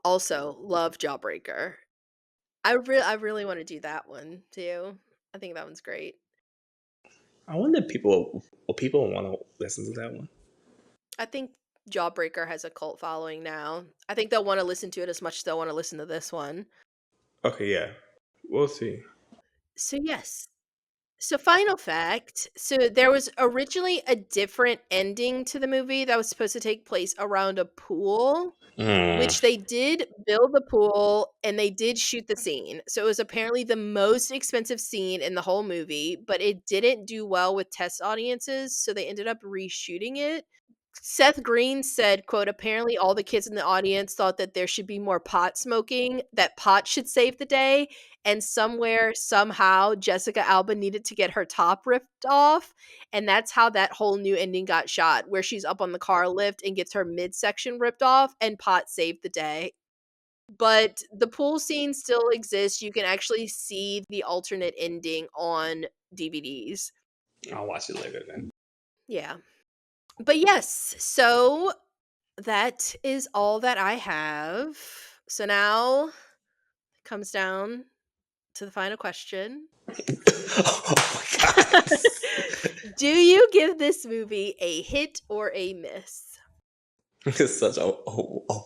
Also, love Jawbreaker. I really want to do that one too. I think that one's great. I wonder if people want to listen to that one. I think Jawbreaker has a cult following now. I think they'll want to listen to it as much as they'll want to listen to this one. Okay, yeah. We'll see. So, yes. So, final fact. So, there was originally a different ending to the movie that was supposed to take place around a pool, Mm. which they did build the pool and they did shoot the scene. So, it was apparently the most expensive scene in the whole movie, but it didn't do well with test audiences. So, they ended up reshooting it. Seth Green said, quote, apparently all the kids in the audience thought that there should be more pot smoking, that pot should save the day, and somewhere, somehow, Jessica Alba needed to get her top ripped off, and that's how that whole new ending got shot, where she's up on the car lift and gets her midsection ripped off, and pot saved the day. But the pool scene still exists. You can actually see the alternate ending on DVDs. I'll watch it later then. Yeah. But yes, so that is all that I have. So now it comes down to the final question. Oh my god. Do you give this movie a hit or a miss? It's such a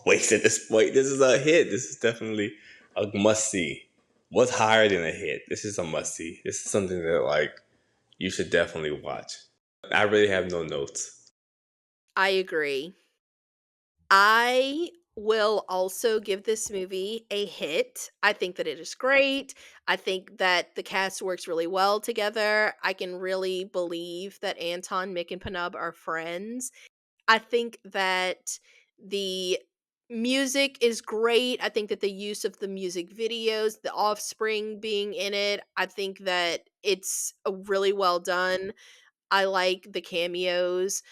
waste at this point. This is a hit. This is definitely a must see. What's higher than a hit? This is a must see. This is something that like you should definitely watch. I really have no notes. I agree. I will also give this movie a hit. I think that it is great. I think that the cast works really well together. I can really believe that Anton, Mick, and Panub are friends. I think that the music is great. I think that the use of the music videos, the offspring being in it, I think that it's really well done. I like the cameos.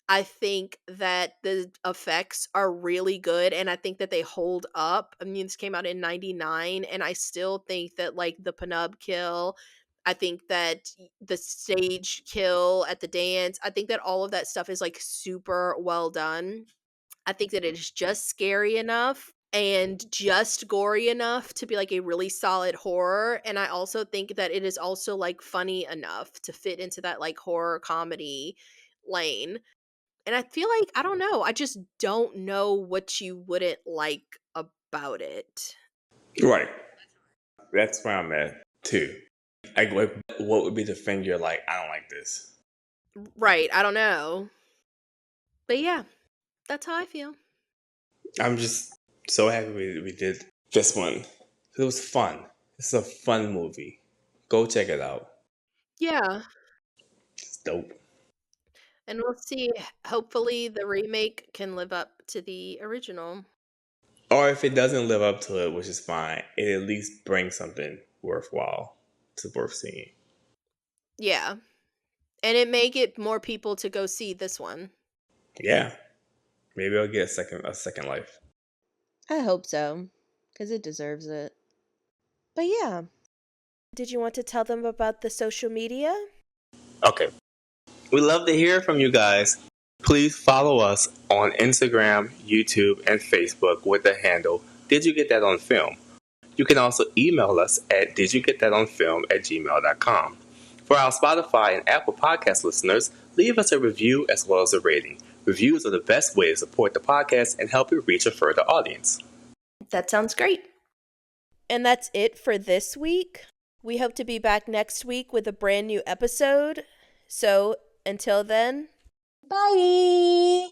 I think that the effects are really good and I think that they hold up. I mean, this came out in 99 and I still think that like the Panub kill, I think that the stage kill at the dance, I think that all of that stuff is like super well done. I think that it is just scary enough and just gory enough to be like a really solid horror, and I also think that it is also like funny enough to fit into that like horror comedy lane. And I feel like I don't know, I just don't know what you wouldn't like about it. Right. That's where I'm at too. Like what would be the thing you're like, I don't like this. Right, I don't know. But yeah, that's how I feel. I'm just so happy we did this one. It was fun. It's a fun movie. Go check it out. Yeah. It's dope. And we'll see. Hopefully, the remake can live up to the original. Or if it doesn't live up to it, which is fine, it at least brings something worthwhile to worth seeing. Yeah. And it may get more people to go see this one. Yeah. Maybe I'll get a second life. I hope so, because it deserves it. But yeah. Did you want to tell them about the social media? Okay. We love to hear from you guys. Please follow us on Instagram, YouTube, and Facebook with the handle Did You Get That on Film? You can also email us at didyougеттhatonfilm@gmail.com. For our Spotify and Apple Podcast listeners, leave us a review as well as a rating. Reviews are the best way to support the podcast and help it reach a further audience. That sounds great. And that's it for this week. We hope to be back next week with a brand new episode. So until then, bye!